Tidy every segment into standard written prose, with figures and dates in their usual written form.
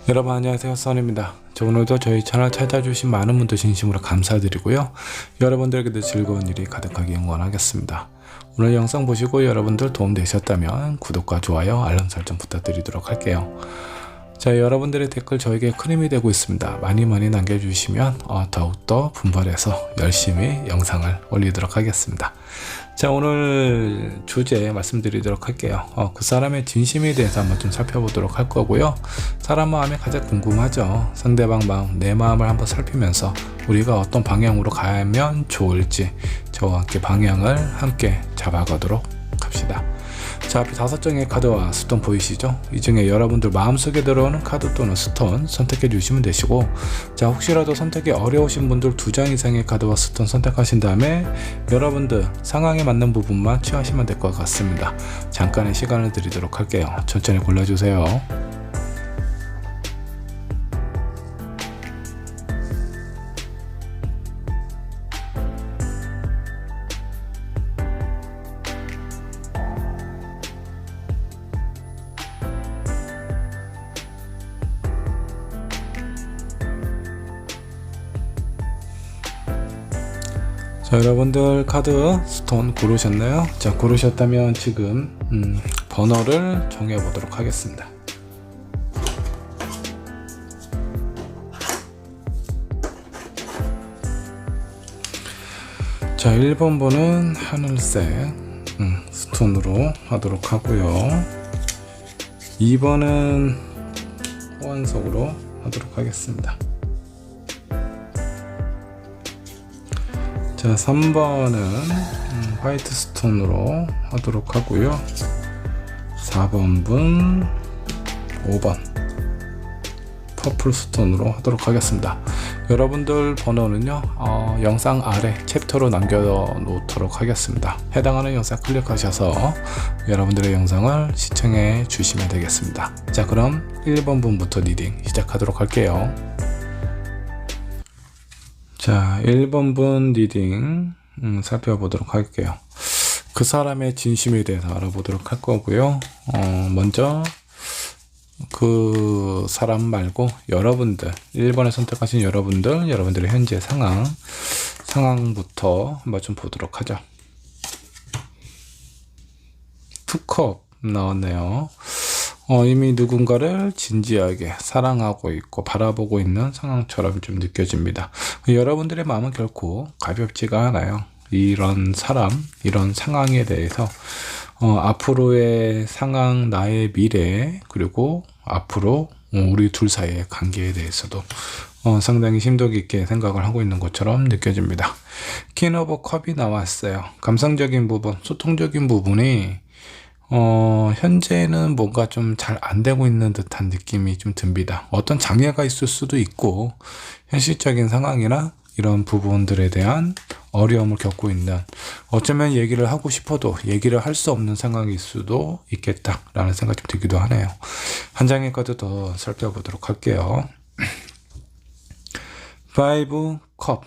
여러분 안녕하세요, 써니입니다. 오늘도 저희 채널 찾아주신 많은 분들 진심으로 감사드리고요, 여러분들에게도 즐거운 일이 가득하게 응원하겠습니다. 오늘 영상 보시고 여러분들 도움되셨다면 구독과 좋아요, 알람 설정 부탁드리도록 할게요. 자, 여러분들의 댓글 저에게 큰 힘이 되고 있습니다. 많이 남겨주시면 더욱더 분발해서 열심히 영상을 올리도록 하겠습니다. 자, 오늘 주제 말씀드리도록 할게요. 그 사람의 진심에 대해서 한번 좀 살펴보도록 할 거고요. 사람 마음이 가장 궁금하죠. 상대방 마음, 내 마음을 한번 살피면서 우리가 어떤 방향으로 가면 좋을지 저와 함께 방향을 함께 잡아가도록 합시다. 자, 앞에 5장의 카드와 스톤 보이시죠? 이 중에 여러분들 마음속에 들어오는 카드 또는 스톤 선택해 주시면 되시고, 자, 혹시라도 선택이 어려우신 분들 2장 이상의 카드와 스톤 선택하신 다음에 여러분들 상황에 맞는 부분만 취하시면 될 것 같습니다. 잠깐의 시간을 드리도록 할게요. 천천히 골라주세요. 자, 여러분들 카드 스톤 고르셨나요? 자, 고르셨다면 지금 번호를 정해 보도록 하겠습니다. 자, 1번 번은 하늘색 스톤으로 하도록 하고요, 2번은 호환석으로 하도록 하겠습니다. 자, 3번은 화이트 스톤으로 하도록 하고요, 4번 분 5번 퍼플 스톤으로 하도록 하겠습니다. 여러분들 번호는요, 영상 아래 챕터로 남겨 놓도록 하겠습니다. 해당하는 영상 클릭하셔서 여러분들의 영상을 시청해 주시면 되겠습니다. 자, 그럼 1번 분부터 리딩 시작하도록 할게요. 자, 1번 분 리딩 살펴보도록 할게요. 그 사람의 진심에 대해서 알아보도록 할 거고요. 먼저 그 사람 말고 여러분들, 1번에 선택하신 여러분들의 현재 상황부터 한번 좀 보도록 하죠. 투컵 나왔네요. 이미 누군가를 진지하게 사랑하고 있고 바라보고 있는 상황처럼 좀 느껴집니다. 여러분들의 마음은 결코 가볍지가 않아요. 이런 사람, 이런 상황에 대해서 앞으로의 상황, 나의 미래, 그리고 앞으로 우리 둘 사이의 관계에 대해서도 상당히 심도 깊게 생각을 하고 있는 것처럼 느껴집니다. 퀸 오브 컵이 나왔어요. 감성적인 부분, 소통적인 부분이 현재는 뭔가 좀 잘 안 되고 있는 듯한 느낌이 좀 듭니다. 어떤 장애가 있을 수도 있고, 현실적인 상황이나 이런 부분들에 대한 어려움을 겪고 있는, 어쩌면 얘기를 하고 싶어도 얘기를 할 수 없는 상황일 수도 있겠다라는 생각이 좀 들기도 하네요. 한 장의 카드 더 살펴보도록 할게요. 5 컵.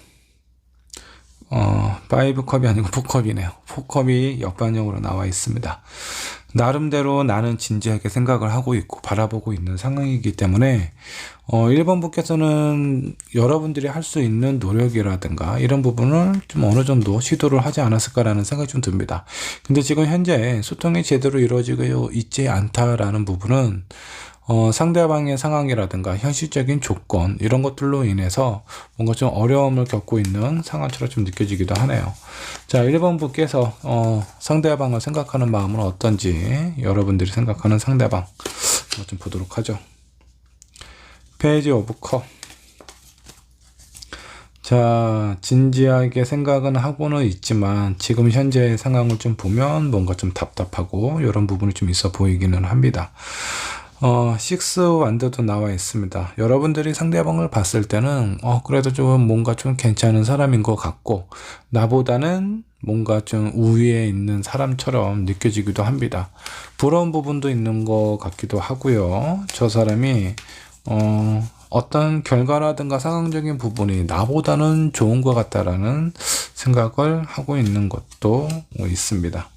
5 컵이 아니고 4컵이네요. 4컵이 역반영으로 나와 있습니다. 나름대로 나는 진지하게 생각을 하고 있고 바라보고 있는 상황이기 때문에 1번 분께서는 여러분들이 할 수 있는 노력이라든가 이런 부분을 좀 어느 정도 시도를 하지 않았을까라는 생각이 좀 듭니다. 근데 지금 현재 소통이 제대로 이루어지고 있지 않다라는 부분은 상대방의 상황이라든가 현실적인 조건, 이런 것들로 인해서 뭔가 좀 어려움을 겪고 있는 상황처럼 좀 느껴지기도 하네요. 자, 1번 분께서 상대방을 생각하는 마음은 어떤지, 여러분들이 생각하는 상대방 좀 보도록 하죠. 페이지 오브 컵. 자, 진지하게 생각은 하고는 있지만 지금 현재의 상황을 좀 보면 뭔가 좀 답답하고 이런 부분이 좀 있어 보이기는 합니다. 6 완드도 나와 있습니다. 여러분들이 상대방을 봤을 때는 그래도 좀 뭔가 좀 괜찮은 사람인 것 같고, 나보다는 뭔가 좀 우위에 있는 사람처럼 느껴지기도 합니다. 부러운 부분도 있는 것 같기도 하고요. 저 사람이 어떤 결과라든가 상황적인 부분이 나보다는 좋은 것 같다라는 생각을 하고 있는 것도 있습니다.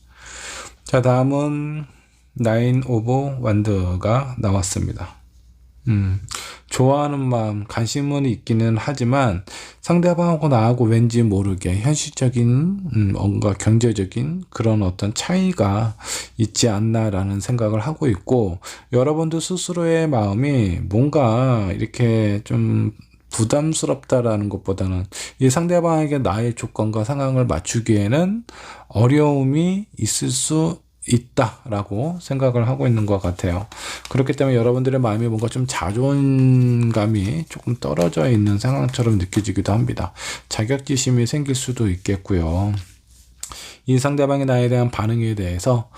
자, 다음은 9 오브 완드가 나왔습니다. 좋아하는 마음, 관심은 있기는 하지만 상대방하고 나하고 왠지 모르게 현실적인 뭔가 경제적인 그런 어떤 차이가 있지 않나라는 생각을 하고 있고, 여러분들 스스로의 마음이 뭔가 이렇게 좀 부담스럽다라는 것보다는 이 상대방에게 나의 조건과 상황을 맞추기에는 어려움이 있을 수 있다라고 생각을 하고 있는 것 같아요. 그렇기 때문에 여러분들의 마음이 뭔가 좀 자존감이 조금 떨어져 있는 상황처럼 느껴지기도 합니다. 자격지심이 생길 수도 있겠고요. 이 상대방의 나에 대한 반응에 대해서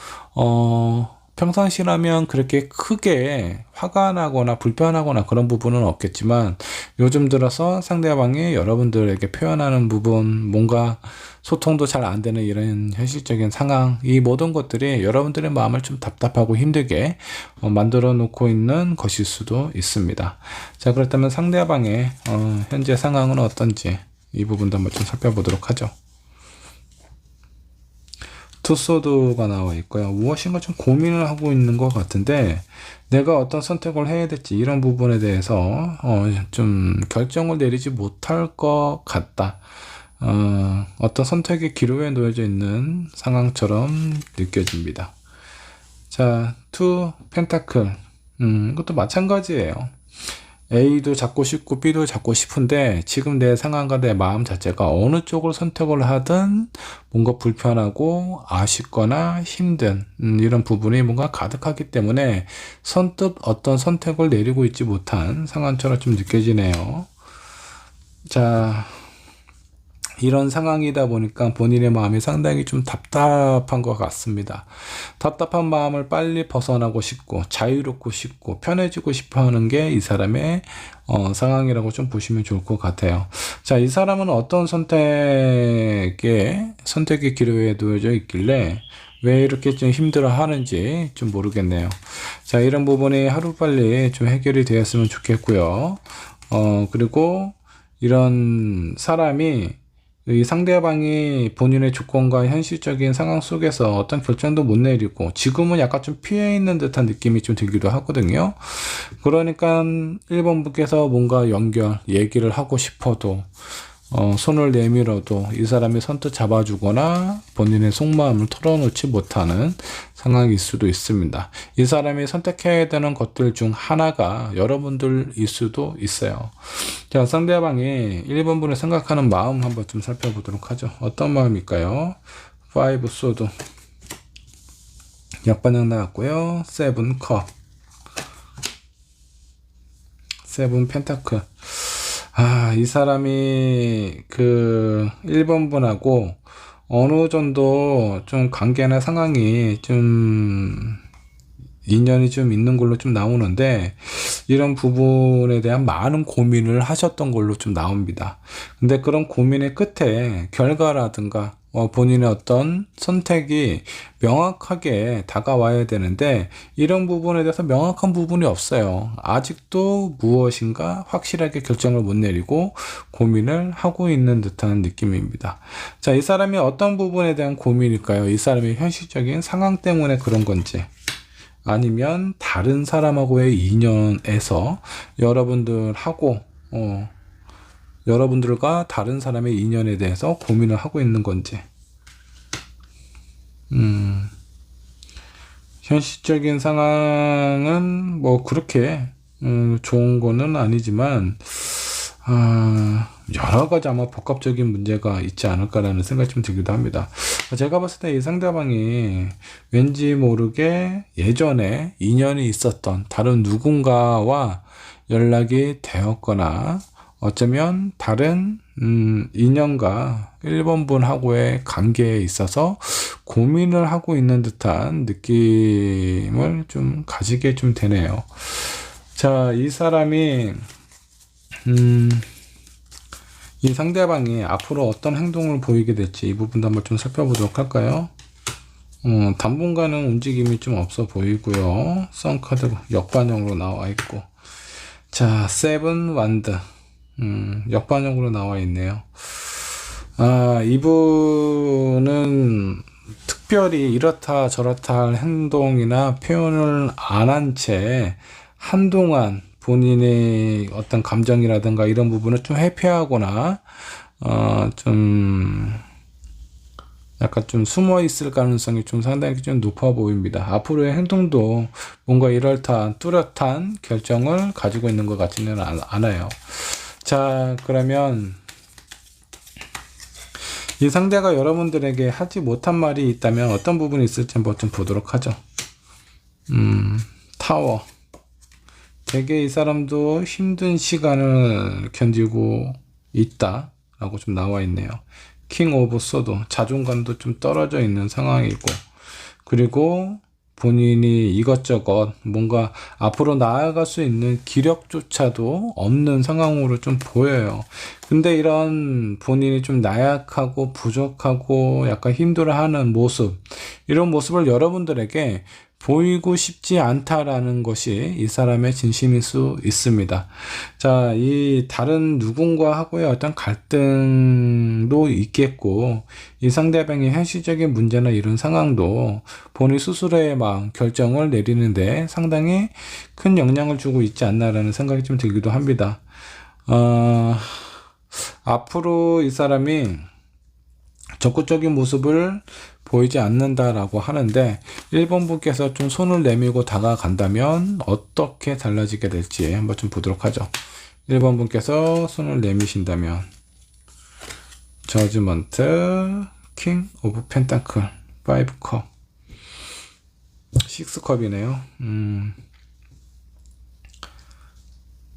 평상시라면 그렇게 크게 화가 나거나 불편하거나 그런 부분은 없겠지만, 요즘 들어서 상대방이 여러분들에게 표현하는 부분, 뭔가 소통도 잘 안 되는 이런 현실적인 상황, 이 모든 것들이 여러분들의 마음을 좀 답답하고 힘들게 만들어 놓고 있는 것일 수도 있습니다. 자, 그렇다면 상대방의 현재 상황은 어떤지 이 부분도 한번 좀 살펴보도록 하죠. 투소드가 나와 있고요. 무엇인가 좀 고민을 하고 있는 것 같은데, 내가 어떤 선택을 해야 될지 이런 부분에 대해서 좀 결정을 내리지 못할 것 같다. 어떤 선택의 기로에 놓여져 있는 상황처럼 느껴집니다. 자, 투 펜타클. 이것도 마찬가지예요. A도 잡고 싶고 B도 잡고 싶은데 지금 내 상황과 내 마음 자체가 어느 쪽을 선택을 하든 뭔가 불편하고 아쉽거나 힘든 이런 부분이 뭔가 가득하기 때문에 선뜻 어떤 선택을 내리고 있지 못한 상황처럼 좀 느껴지네요. 자, 이런 상황이다 보니까 본인의 마음이 상당히 좀 답답한 것 같습니다. 답답한 마음을 빨리 벗어나고 싶고 자유롭고 싶고 편해지고 싶어 하는 게 이 사람의 상황이라고 좀 보시면 좋을 것 같아요. 자, 이 사람은 어떤 선택의 기로에 놓여져 있길래 왜 이렇게 좀 힘들어 하는지 좀 모르겠네요. 자, 이런 부분이 하루빨리 좀 해결이 되었으면 좋겠고요. 그리고 이런 사람이 이 상대방이 본인의 조건과 현실적인 상황 속에서 어떤 결정도 못 내리고 지금은 약간 좀 피해 있는 듯한 느낌이 좀 들기도 하거든요. 그러니까 1번 분께서 뭔가 얘기를 하고 싶어도 손을 내밀어도 이 사람이 선뜻 잡아주거나 본인의 속마음을 털어놓지 못하는 상황일 수도 있습니다. 이 사람이 선택해야 되는 것들 중 하나가 여러분들일 수도 있어요. 자, 상대방이 1번 분을 생각하는 마음 한번 좀 살펴보도록 하죠. 어떤 마음일까요? 5 소드, 역반영 나왔고요. 7 컵, 7 펜타클. 이 사람이 1번 분하고 어느 정도 좀 관계나 상황이 좀 인연이 좀 있는 걸로 좀 나오는데, 이런 부분에 대한 많은 고민을 하셨던 걸로 좀 나옵니다. 근데 그런 고민의 끝에 결과라든가 본인의 어떤 선택이 명확하게 다가와야 되는데, 이런 부분에 대해서 명확한 부분이 없어요. 아직도 무엇인가 확실하게 결정을 못 내리고 고민을 하고 있는 듯한 느낌입니다. 자, 이 사람이 어떤 부분에 대한 고민일까요? 이 사람의 현실적인 상황 때문에 그런 건지, 아니면 다른 사람하고의 인연에서 여러분들과 다른 사람의 인연에 대해서 고민을 하고 있는 건지. 현실적인 상황은 뭐 그렇게 좋은 거는 아니지만 여러 가지 아마 복합적인 문제가 있지 않을까라는 생각이 좀 들기도 합니다. 제가 봤을 때 이 상대방이 왠지 모르게 예전에 인연이 있었던 다른 누군가와 연락이 되었거나, 어쩌면 다른 인연과 1번 분하고의 관계에 있어서 고민을 하고 있는 듯한 느낌을 좀 가지게 좀 되네요. 자, 이 사람이 이 상대방이 앞으로 어떤 행동을 보이게 될지 이 부분도 한번 좀 살펴보도록 할까요? 당분간은 움직임이 좀 없어 보이고요. 선카드 역반영으로 나와 있고, 자, 7 완드, 역반영으로 나와 있네요. 이분은 특별히 이렇다 저렇다 할 행동이나 표현을 안 한 채 한동안 본인의 어떤 감정이라든가 이런 부분을 좀 회피하거나 좀 약간 좀 숨어 있을 가능성이 좀 상당히 좀 높아 보입니다. 앞으로의 행동도 뭔가 이럴듯한 뚜렷한 결정을 가지고 있는 것 같지는 않아요. 자, 그러면 이 상대가 여러분들에게 하지 못한 말이 있다면 어떤 부분이 있을지 한번 좀 보도록 하죠. 타워. 되게 이 사람도 힘든 시간을 견디고 있다 라고 좀 나와 있네요. 킹 오브 소드. 자존감도 좀 떨어져 있는 상황이고, 그리고 본인이 이것저것 뭔가 앞으로 나아갈 수 있는 기력조차도 없는 상황으로 좀 보여요. 근데 이런 본인이 좀 나약하고 부족하고 약간 힘들어하는 모습, 이런 모습을 여러분들에게 보이고 싶지 않다라는 것이 이 사람의 진심일 수 있습니다. 자, 이 다른 누군가하고의 어떤 갈등도 있겠고, 이 상대방의 현실적인 문제나 이런 상황도 본인 스스로의 마음, 결정을 내리는데 상당히 큰 영향을 주고 있지 않나라는 생각이 좀 들기도 합니다. 앞으로 이 사람이 적극적인 모습을 보이지 않는다라고 하는데, 1번 분께서 좀 손을 내밀고 다가간다면 어떻게 달라지게 될지 한번 좀 보도록 하죠. 1번 분께서 손을 내미신다면 저지먼트, 킹 오브 펜타클, 5컵, 6컵이네요.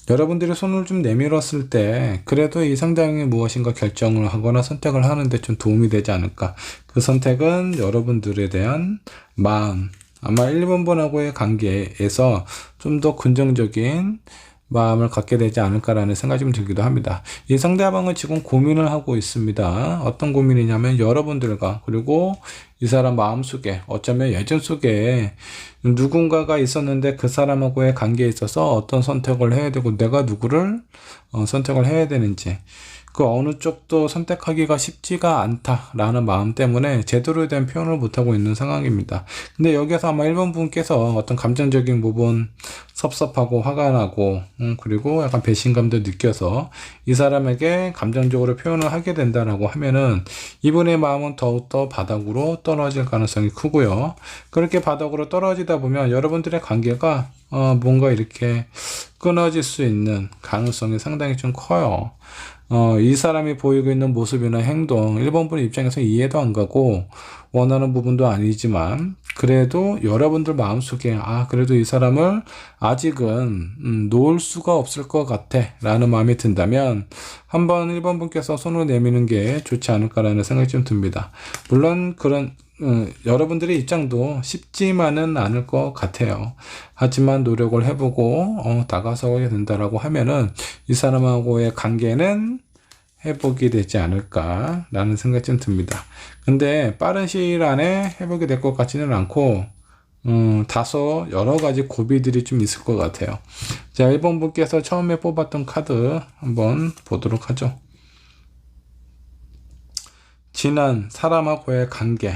여러분들이 손을 좀 내밀었을 때 그래도 이 상대방이 무엇인가 결정을 하거나 선택을 하는데 좀 도움이 되지 않을까. 그 선택은 여러분들에 대한 마음, 아마 1번 분하고의 관계에서 좀 더 긍정적인 마음을 갖게 되지 않을까라는 생각이 좀 들기도 합니다. 이 상대방은 지금 고민을 하고 있습니다. 어떤 고민이냐면 여러분들과, 그리고 이 사람 마음속에 어쩌면 예전 속에 누군가가 있었는데 그 사람하고의 관계에 있어서 어떤 선택을 해야 되고 내가 누구를 선택을 해야 되는지, 그 어느 쪽도 선택하기가 쉽지가 않다라는 마음 때문에 제대로 된 표현을 못하고 있는 상황입니다. 근데 여기서 아마 1번 분께서 어떤 감정적인 부분, 섭섭하고 화가 나고 그리고 약간 배신감도 느껴서 이 사람에게 감정적으로 표현을 하게 된다라고 하면은 이분의 마음은 더욱더 바닥으로 떨어질 가능성이 크고요. 그렇게 바닥으로 떨어지다 보면 여러분들의 관계가 뭔가 이렇게 끊어질 수 있는 가능성이 상당히 좀 커요. 이 사람이 보이고 있는 모습이나 행동, 1번 분 입장에서 이해도 안 가고 원하는 부분도 아니지만, 그래도 여러분들 마음속에 그래도 이 사람을 아직은 놓을 수가 없을 것 같아 라는 마음이 든다면 한번 1번 분께서 손을 내미는 게 좋지 않을까라는 생각이 좀 듭니다. 물론 그런 여러분들의 입장도 쉽지만은 않을 것 같아요. 하지만 노력을 해보고 다가서게 된다라고 하면은 이 사람하고의 관계는 회복이 되지 않을까라는 생각이 좀 듭니다. 근데 빠른 시일 안에 회복이 될 것 같지는 않고 다소 여러 가지 고비들이 좀 있을 것 같아요. 자, 1번 분께서 처음에 뽑았던 카드 한번 보도록 하죠. 지난 사람하고의 관계,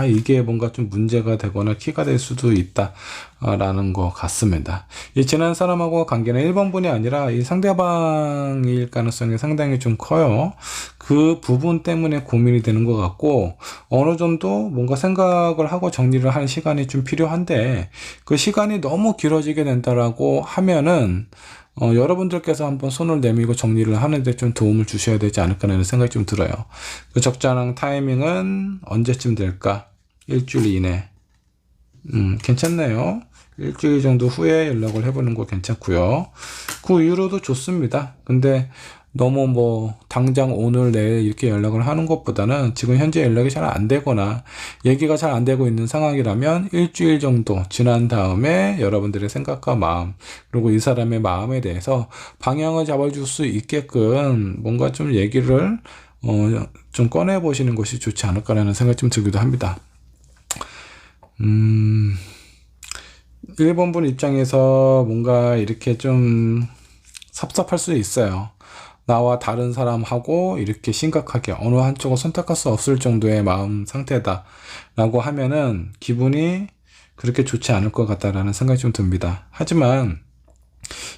이게 뭔가 좀 문제가 되거나 키가 될 수도 있다 라는 것 같습니다. 이 지난 사람하고 관계는 1번 분이 아니라 이 상대방일 가능성이 상당히 좀 커요. 그 부분 때문에 고민이 되는 것 같고, 어느 정도 뭔가 생각을 하고 정리를 하는 시간이 좀 필요한데, 그 시간이 너무 길어지게 된다라고 하면은 여러분들께서 한번 손을 내밀고 정리를 하는데 좀 도움을 주셔야 되지 않을까라는 생각이 좀 들어요. 그 적절한 타이밍은 언제쯤 될까? 일주일 이내. 괜찮네요. 일주일 정도 후에 연락을 해보는 거 괜찮고요. 그 이후로도 좋습니다. 근데 너무 당장 오늘 내일 이렇게 연락을 하는 것보다는 지금 현재 연락이 잘 안 되거나 얘기가 잘 안 되고 있는 상황이라면 일주일 정도 지난 다음에 여러분들의 생각과 마음, 그리고 이 사람의 마음에 대해서 방향을 잡아줄 수 있게끔 뭔가 좀 얘기를 좀 꺼내 보시는 것이 좋지 않을까라는 생각이 좀 들기도 합니다. 1번 분 입장에서 뭔가 이렇게 좀 섭섭할 수 있어요. 나와 다른 사람하고 이렇게 심각하게 어느 한쪽을 선택할 수 없을 정도의 마음 상태다 라고 하면은 기분이 그렇게 좋지 않을 것 같다라는 생각이 좀 듭니다. 하지만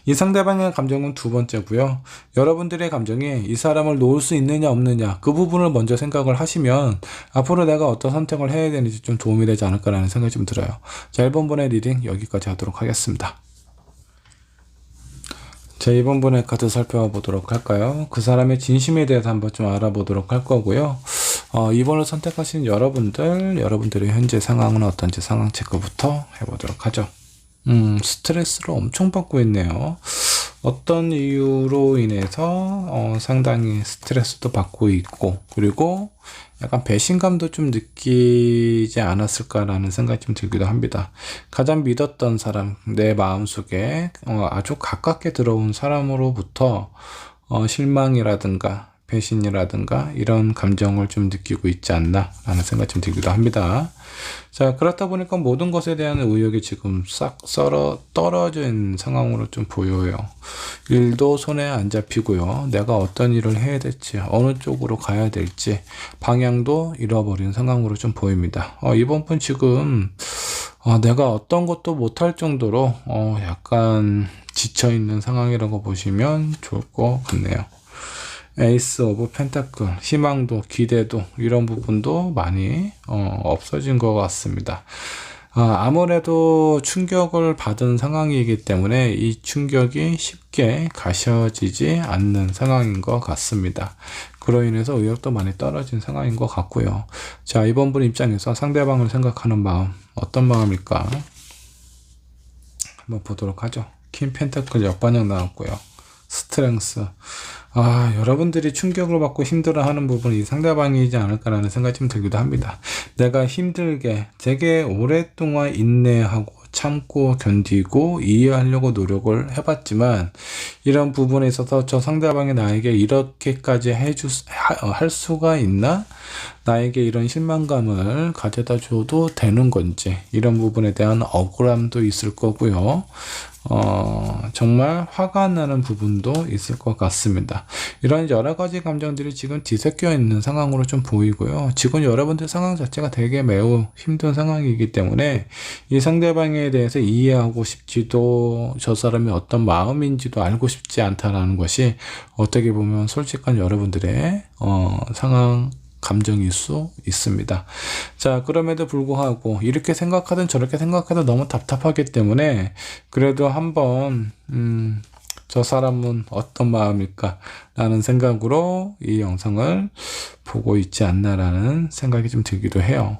이 상대방의 감정은 두 번째고요. 여러분들의 감정이 이 사람을 놓을 수 있느냐 없느냐 그 부분을 먼저 생각을 하시면 앞으로 내가 어떤 선택을 해야 되는지 좀 도움이 되지 않을까라는 생각이 좀 들어요. 자, 1번 분의 리딩 여기까지 하도록 하겠습니다. 자, 2번 분의 카드 살펴보도록 할까요? 그 사람의 진심에 대해서 한번 좀 알아보도록 할 거고요. 2번을 선택하신 여러분들의 현재 상황은 어떤지 상황 체크부터 해보도록 하죠. 스트레스를 엄청 받고 있네요. 어떤 이유로 인해서 상당히 스트레스도 받고 있고, 그리고 약간 배신감도 좀 느끼지 않았을까라는 생각이 좀 들기도 합니다. 가장 믿었던 사람, 내 마음속에 아주 가깝게 들어온 사람으로부터 실망이라든가 배신이라든가 이런 감정을 좀 느끼고 있지 않나 라는 생각이 좀 들기도 합니다. 자, 그렇다 보니까 모든 것에 대한 의욕이 지금 싹 떨어져 있는 상황으로 좀 보여요. 일도 손에 안 잡히고요. 내가 어떤 일을 해야 될지, 어느 쪽으로 가야 될지 방향도 잃어버린 상황으로 좀 보입니다. 이번 분 지금 내가 어떤 것도 못할 정도로 약간 지쳐있는 상황이라고 보시면 좋을 것 같네요. 에이스 오브 펜타클, 희망도 기대도 이런 부분도 많이 없어진 것 같습니다. 아무래도 충격을 받은 상황이기 때문에 이 충격이 쉽게 가셔지지 않는 상황인 것 같습니다. 그로 인해서 의욕도 많이 떨어진 상황인 것 같고요. 자, 이번 분 입장에서 상대방을 생각하는 마음 어떤 마음일까 한번 보도록 하죠. 킹 펜타클 역반영 나왔고요. 스트렝스. 여러분들이 충격을 받고 힘들어하는 부분이 상대방이지 않을까라는 생각이 좀 들기도 합니다. 내가 힘들게 되게 오랫동안 인내하고 참고 견디고 이해하려고 노력을 해봤지만 이런 부분에 있어서 저 상대방이 나에게 이렇게까지 할 수가 있나? 나에게 이런 실망감을 가져다 줘도 되는 건지 이런 부분에 대한 억울함도 있을 거고요. 정말 화가 나는 부분도 있을 것 같습니다. 이런 여러 가지 감정들이 지금 뒤섞여 있는 상황으로 좀 보이고요. 지금 여러분들 상황 자체가 되게 매우 힘든 상황이기 때문에 이 상대방에 대해서 이해하고 싶지도 저 사람이 어떤 마음인지도 알고 싶지 않다라는 것이 어떻게 보면 솔직한 여러분들의 상황 감정일 수 있습니다. 자, 그럼에도 불구하고 이렇게 생각하든 저렇게 생각해도 너무 답답하기 때문에 그래도 한번 저 사람은 어떤 마음일까 라는 생각으로 이 영상을 보고 있지 않나 라는 생각이 좀 들기도 해요.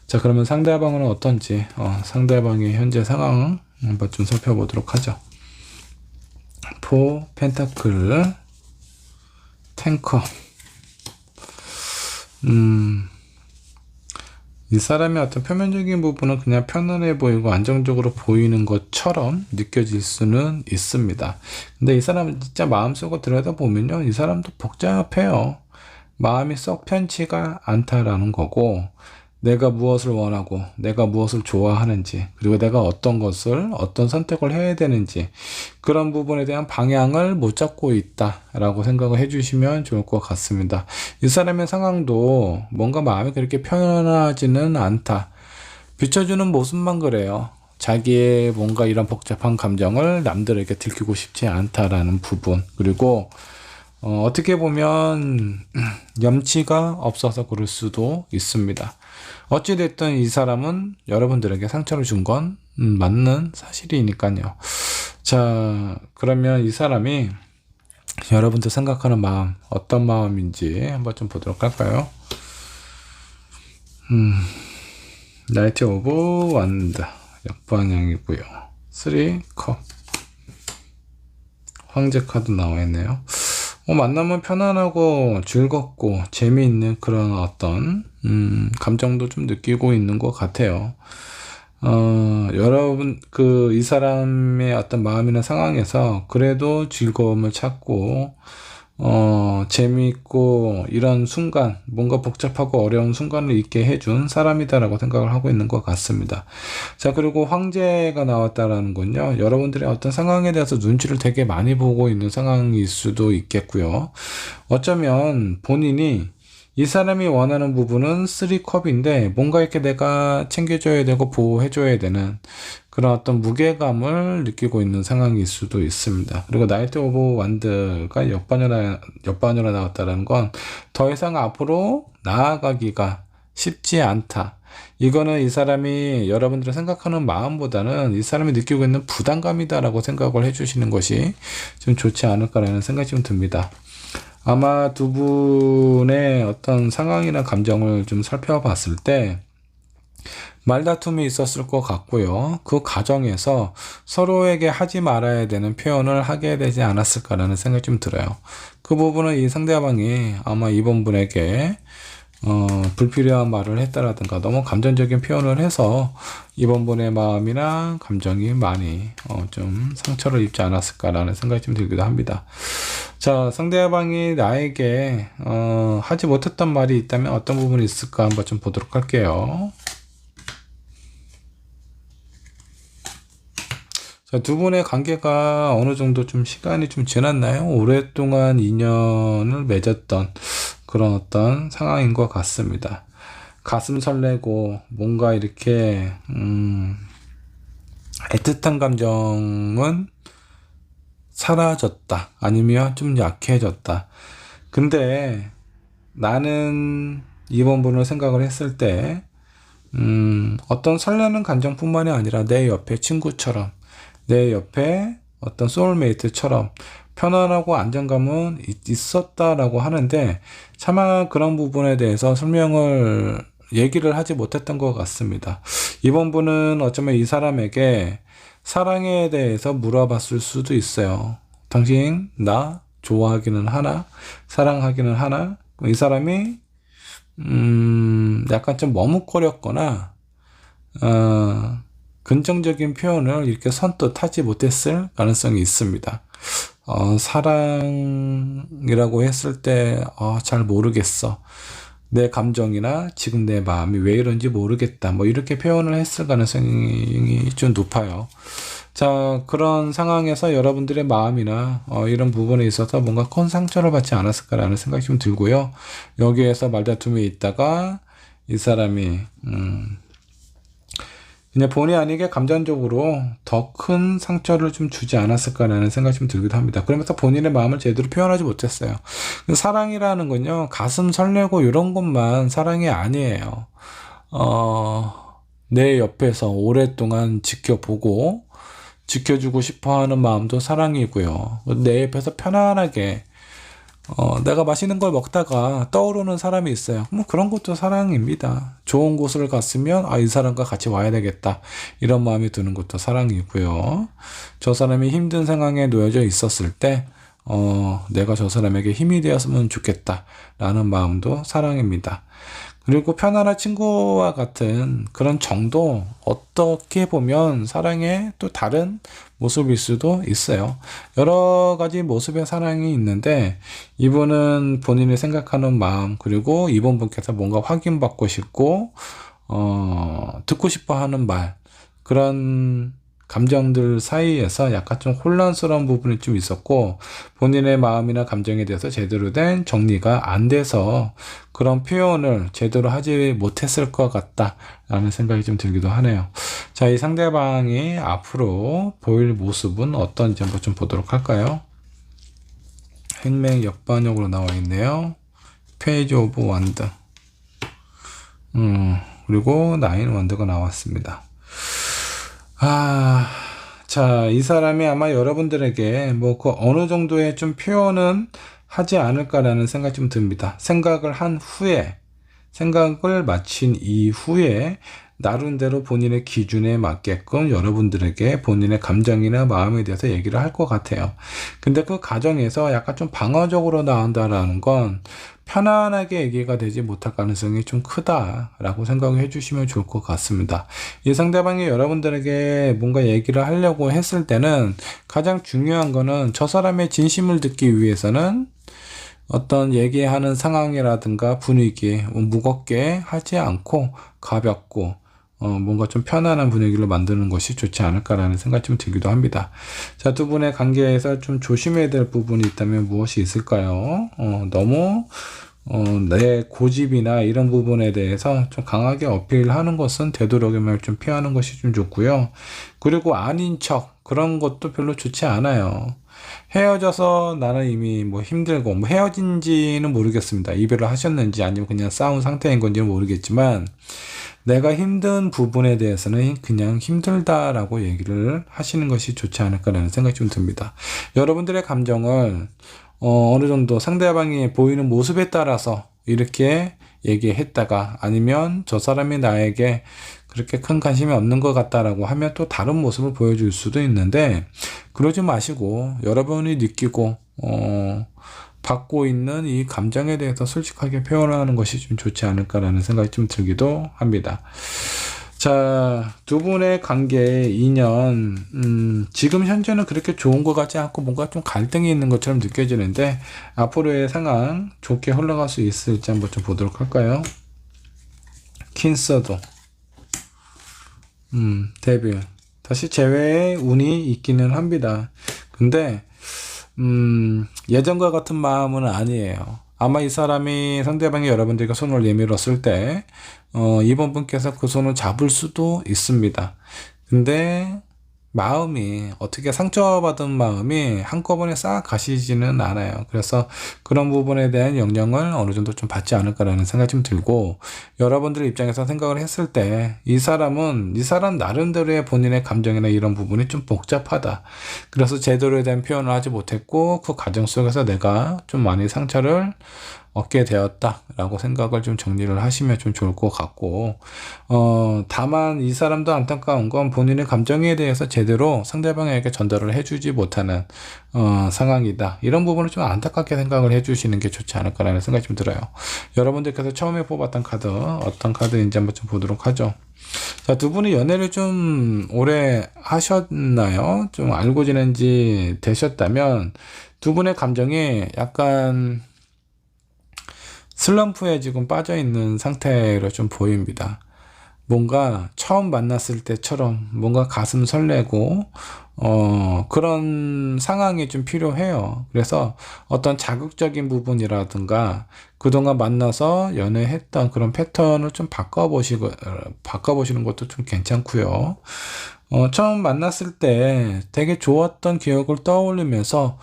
자, 그러면 상대방은 어떤지 상대방의 현재 상황 한번 좀 살펴보도록 하죠. 포 펜타클 탱커. 이 사람의 어떤 표면적인 부분은 그냥 편안해 보이고 안정적으로 보이는 것처럼 느껴질 수는 있습니다. 근데 이 사람은 진짜 마음속으로 들여다보면요, 이 사람도 복잡해요. 마음이 썩 편치가 않다라는 거고, 내가 무엇을 원하고 내가 무엇을 좋아하는지, 그리고 내가 어떤 선택을 해야 되는지 그런 부분에 대한 방향을 못 잡고 있다라고 생각을 해주시면 좋을 것 같습니다. 이 사람의 상황도 뭔가 마음이 그렇게 편하지는 않다. 비춰주는 모습만 그래요. 자기의 뭔가 이런 복잡한 감정을 남들에게 들키고 싶지 않다라는 부분, 그리고 어떻게 보면 염치가 없어서 그럴 수도 있습니다. 어찌됐든 이 사람은 여러분들에게 상처를 준 건 맞는 사실이니까요. 자, 그러면 이 사람이 여러분들 생각하는 마음 어떤 마음인지 한번 좀 보도록 할까요? 나이트 오브 완드 역반영이고요. 3컵 황제 카드 나와 있네요. 만나면 편안하고 즐겁고 재미있는 그런 어떤 감정도 좀 느끼고 있는 것 같아요. 여러분 이 사람의 어떤 마음이나 상황에서 그래도 즐거움을 찾고 재미있고 이런 순간, 뭔가 복잡하고 어려운 순간을 있게 해준 사람이다라고 생각을 하고 있는 것 같습니다. 자, 그리고 황제가 나왔다라는 건요, 여러분들의 어떤 상황에 대해서 눈치를 되게 많이 보고 있는 상황일 수도 있겠고요. 어쩌면 본인이 이 사람이 원하는 부분은 3컵인데 뭔가 이렇게 내가 챙겨줘야 되고 보호해줘야 되는 그런 어떤 무게감을 느끼고 있는 상황일 수도 있습니다. 그리고 나이트 오브 완드가 옆반으로 나왔다는 건 더 이상 앞으로 나아가기가 쉽지 않다. 이거는 이 사람이 여러분들이 생각하는 마음보다는 이 사람이 느끼고 있는 부담감이다라고 생각을 해주시는 것이 좀 좋지 않을까라는 생각이 좀 듭니다. 아마 두 분의 어떤 상황이나 감정을 좀 살펴봤을 때 말다툼이 있었을 것 같고요. 그 과정에서 서로에게 하지 말아야 되는 표현을 하게 되지 않았을까라는 생각이 좀 들어요. 그 부분은 이 상대방이 아마 이번 분에게 불필요한 말을 했다라든가 너무 감정적인 표현을 해서 이번 분의 마음이나 감정이 많이 좀 상처를 입지 않았을까라는 생각이 좀 들기도 합니다. 자, 상대방이 나에게 하지 못했던 말이 있다면 어떤 부분이 있을까 한번 좀 보도록 할게요. 자, 두 분의 관계가 어느 정도 좀 시간이 좀 지났나요? 오랫동안 인연을 맺었던 그런 어떤 상황인 것 같습니다. 가슴 설레고 뭔가 이렇게 애틋한 감정은 사라졌다. 아니면 좀 약해졌다. 근데 나는 이번 분을 생각을 했을 때 어떤 설레는 감정뿐만이 아니라 내 옆에 친구처럼 내 옆에 어떤 소울메이트처럼 편안하고 안정감은 있었다라고 하는데 차마 그런 부분에 대해서 얘기를 하지 못했던 것 같습니다. 이번 분은 어쩌면 이 사람에게 사랑에 대해서 물어봤을 수도 있어요. 당신 나 좋아하기는 하나? 사랑하기는 하나? 이 사람이 약간 좀 머뭇거렸거나 긍정적인 표현을 이렇게 선뜻 하지 못했을 가능성이 있습니다. 사랑이라고 했을 때 잘 모르겠어. 내 감정이나 지금 내 마음이 왜 이런지 모르겠다. 뭐 이렇게 표현을 했을 가능성이 좀 높아요. 자, 그런 상황에서 여러분들의 마음이나 이런 부분에 있어서 뭔가 큰 상처를 받지 않았을까라는 생각이 좀 들고요. 여기에서 말다툼이 있다가 이 사람이 그냥 본의 아니게 감정적으로 더 큰 상처를 좀 주지 않았을까라는 생각이 좀 들기도 합니다. 그러면서 본인의 마음을 제대로 표현하지 못했어요. 사랑이라는 건요, 가슴 설레고 이런 것만 사랑이 아니에요. 내 옆에서 오랫동안 지켜보고 지켜주고 싶어 하는 마음도 사랑이고요. 내 옆에서 편안하게 내가 맛있는 걸 먹다가 떠오르는 사람이 있어요. 뭐 그런 것도 사랑입니다. 좋은 곳을 갔으면 이 사람과 같이 와야 되겠다. 이런 마음이 드는 것도 사랑이고요. 저 사람이 힘든 상황에 놓여져 있었을 때 내가 저 사람에게 힘이 되었으면 좋겠다. 라는 마음도 사랑입니다. 그리고 편안한 친구와 같은 그런 정도 어떻게 보면 사랑의 또 다른 모습일 수도 있어요. 여러 가지 모습의 사랑이 있는데 이분은 본인이 생각하는 마음 그리고 이번 분께서 뭔가 확인받고 싶고 듣고 싶어 하는 말 그런 감정들 사이에서 약간 좀 혼란스러운 부분이 좀 있었고 본인의 마음이나 감정에 대해서 제대로 된 정리가 안 돼서 그런 표현을 제대로 하지 못했을 것 같다라는 생각이 좀 들기도 하네요. 자, 이 상대방이 앞으로 보일 모습은 어떤지 한번 좀 보도록 할까요? 행맹 역반역으로 나와 있네요. 페이지 오브 완드 그리고 나인 완드가 나왔습니다. 자, 이 사람이 아마 여러분들에게 뭐 그 어느 정도의 좀 표현은 하지 않을까라는 생각이 좀 듭니다. 생각을 마친 이후에 나름대로 본인의 기준에 맞게끔 여러분들에게 본인의 감정이나 마음에 대해서 얘기를 할 것 같아요. 근데 그 과정에서 약간 좀 방어적으로 나온다라는 건 편안하게 얘기가 되지 못할 가능성이 좀 크다라고 생각을 해주시면 좋을 것 같습니다. 이 상대방이 여러분들에게 뭔가 얘기를 하려고 했을 때는 가장 중요한 거는 저 사람의 진심을 듣기 위해서는 어떤 얘기하는 상황이라든가 분위기 무겁게 하지 않고 가볍고 뭔가 좀 편안한 분위기를 만드는 것이 좋지 않을까라는 생각이 좀 들기도 합니다. 자, 두 분의 관계에서 좀 조심해야 될 부분이 있다면 무엇이 있을까요? 너무 내 고집이나 이런 부분에 대해서 좀 강하게 어필하는 것은 되도록이면 좀 피하는 것이 좀 좋고요. 그리고 아닌 척 그런 것도 별로 좋지 않아요. 헤어져서 나는 이미 뭐 힘들고 뭐 헤어진지는 모르겠습니다. 이별을 하셨는지 아니면 그냥 싸운 상태인 건지는 모르겠지만 내가 힘든 부분에 대해서는 그냥 힘들다라고 얘기를 하시는 것이 좋지 않을까라는 생각이 좀 듭니다. 여러분들의 감정을 어느 정도 상대방이 보이는 모습에 따라서 이렇게 얘기했다가 아니면 저 사람이 나에게 그렇게 큰 관심이 없는 것 같다라고 하면 또 다른 모습을 보여줄 수도 있는데 그러지 마시고 여러분이 느끼고 받고 있는 이 감정에 대해서 솔직하게 표현하는 것이 좀 좋지 않을까라는 생각이 좀 들기도 합니다. 자, 두 분의 관계, 인연, 지금 현재는 그렇게 좋은 것 같지 않고 뭔가 좀 갈등이 있는 것처럼 느껴지는데 앞으로의 상황 좋게 흘러갈 수 있을지 한번 좀 보도록 할까요? 퀸서도, 데뷔. 다시 재회의 운이 있기는 합니다. 근데, 예전과 같은 마음은 아니에요. 아마 이 사람이 상대방이 여러분들에게 손을 내밀었을 때 이번 분께서 그 손을 잡을 수도 있습니다. 근데 마음이 어떻게 상처받은 마음이 한꺼번에 싹 가시지는 않아요. 그래서 그런 부분에 대한 영향을 어느 정도 좀 받지 않을까라는 생각이 좀 들고 여러분들 입장에서 생각을 했을 때 이 사람 나름대로의 본인의 감정이나 이런 부분이 좀 복잡하다. 그래서 제대로 된 표현을 하지 못했고 그 과정 속에서 내가 좀 많이 상처를 얻게 되었다라고 생각을 좀 정리를 하시면 좀 좋을 것 같고 다만 이 사람도 안타까운 건 본인의 감정에 대해서 제대로 상대방에게 전달을 해주지 못하는 상황이다. 이런 부분을 좀 안타깝게 생각을 해주시는 게 좋지 않을까라는 생각이 좀 들어요. 여러분들께서 처음에 뽑았던 카드 어떤 카드인지 한번 좀 보도록 하죠. 자, 두 분이 연애를 좀 오래 하셨나요? 좀 알고 지낸 지 되셨다면 두 분의 감정이 약간 슬럼프에 지금 빠져 있는 상태로 좀 보입니다. 뭔가 처음 만났을 때처럼 뭔가 가슴 설레고 그런 상황이 좀 필요해요. 그래서 어떤 자극적인 부분이라든가 그동안 만나서 연애했던 그런 패턴을 좀 바꿔보시는 것도 좀 괜찮고요. 처음 만났을 때 되게 좋았던 기억을 떠올리면서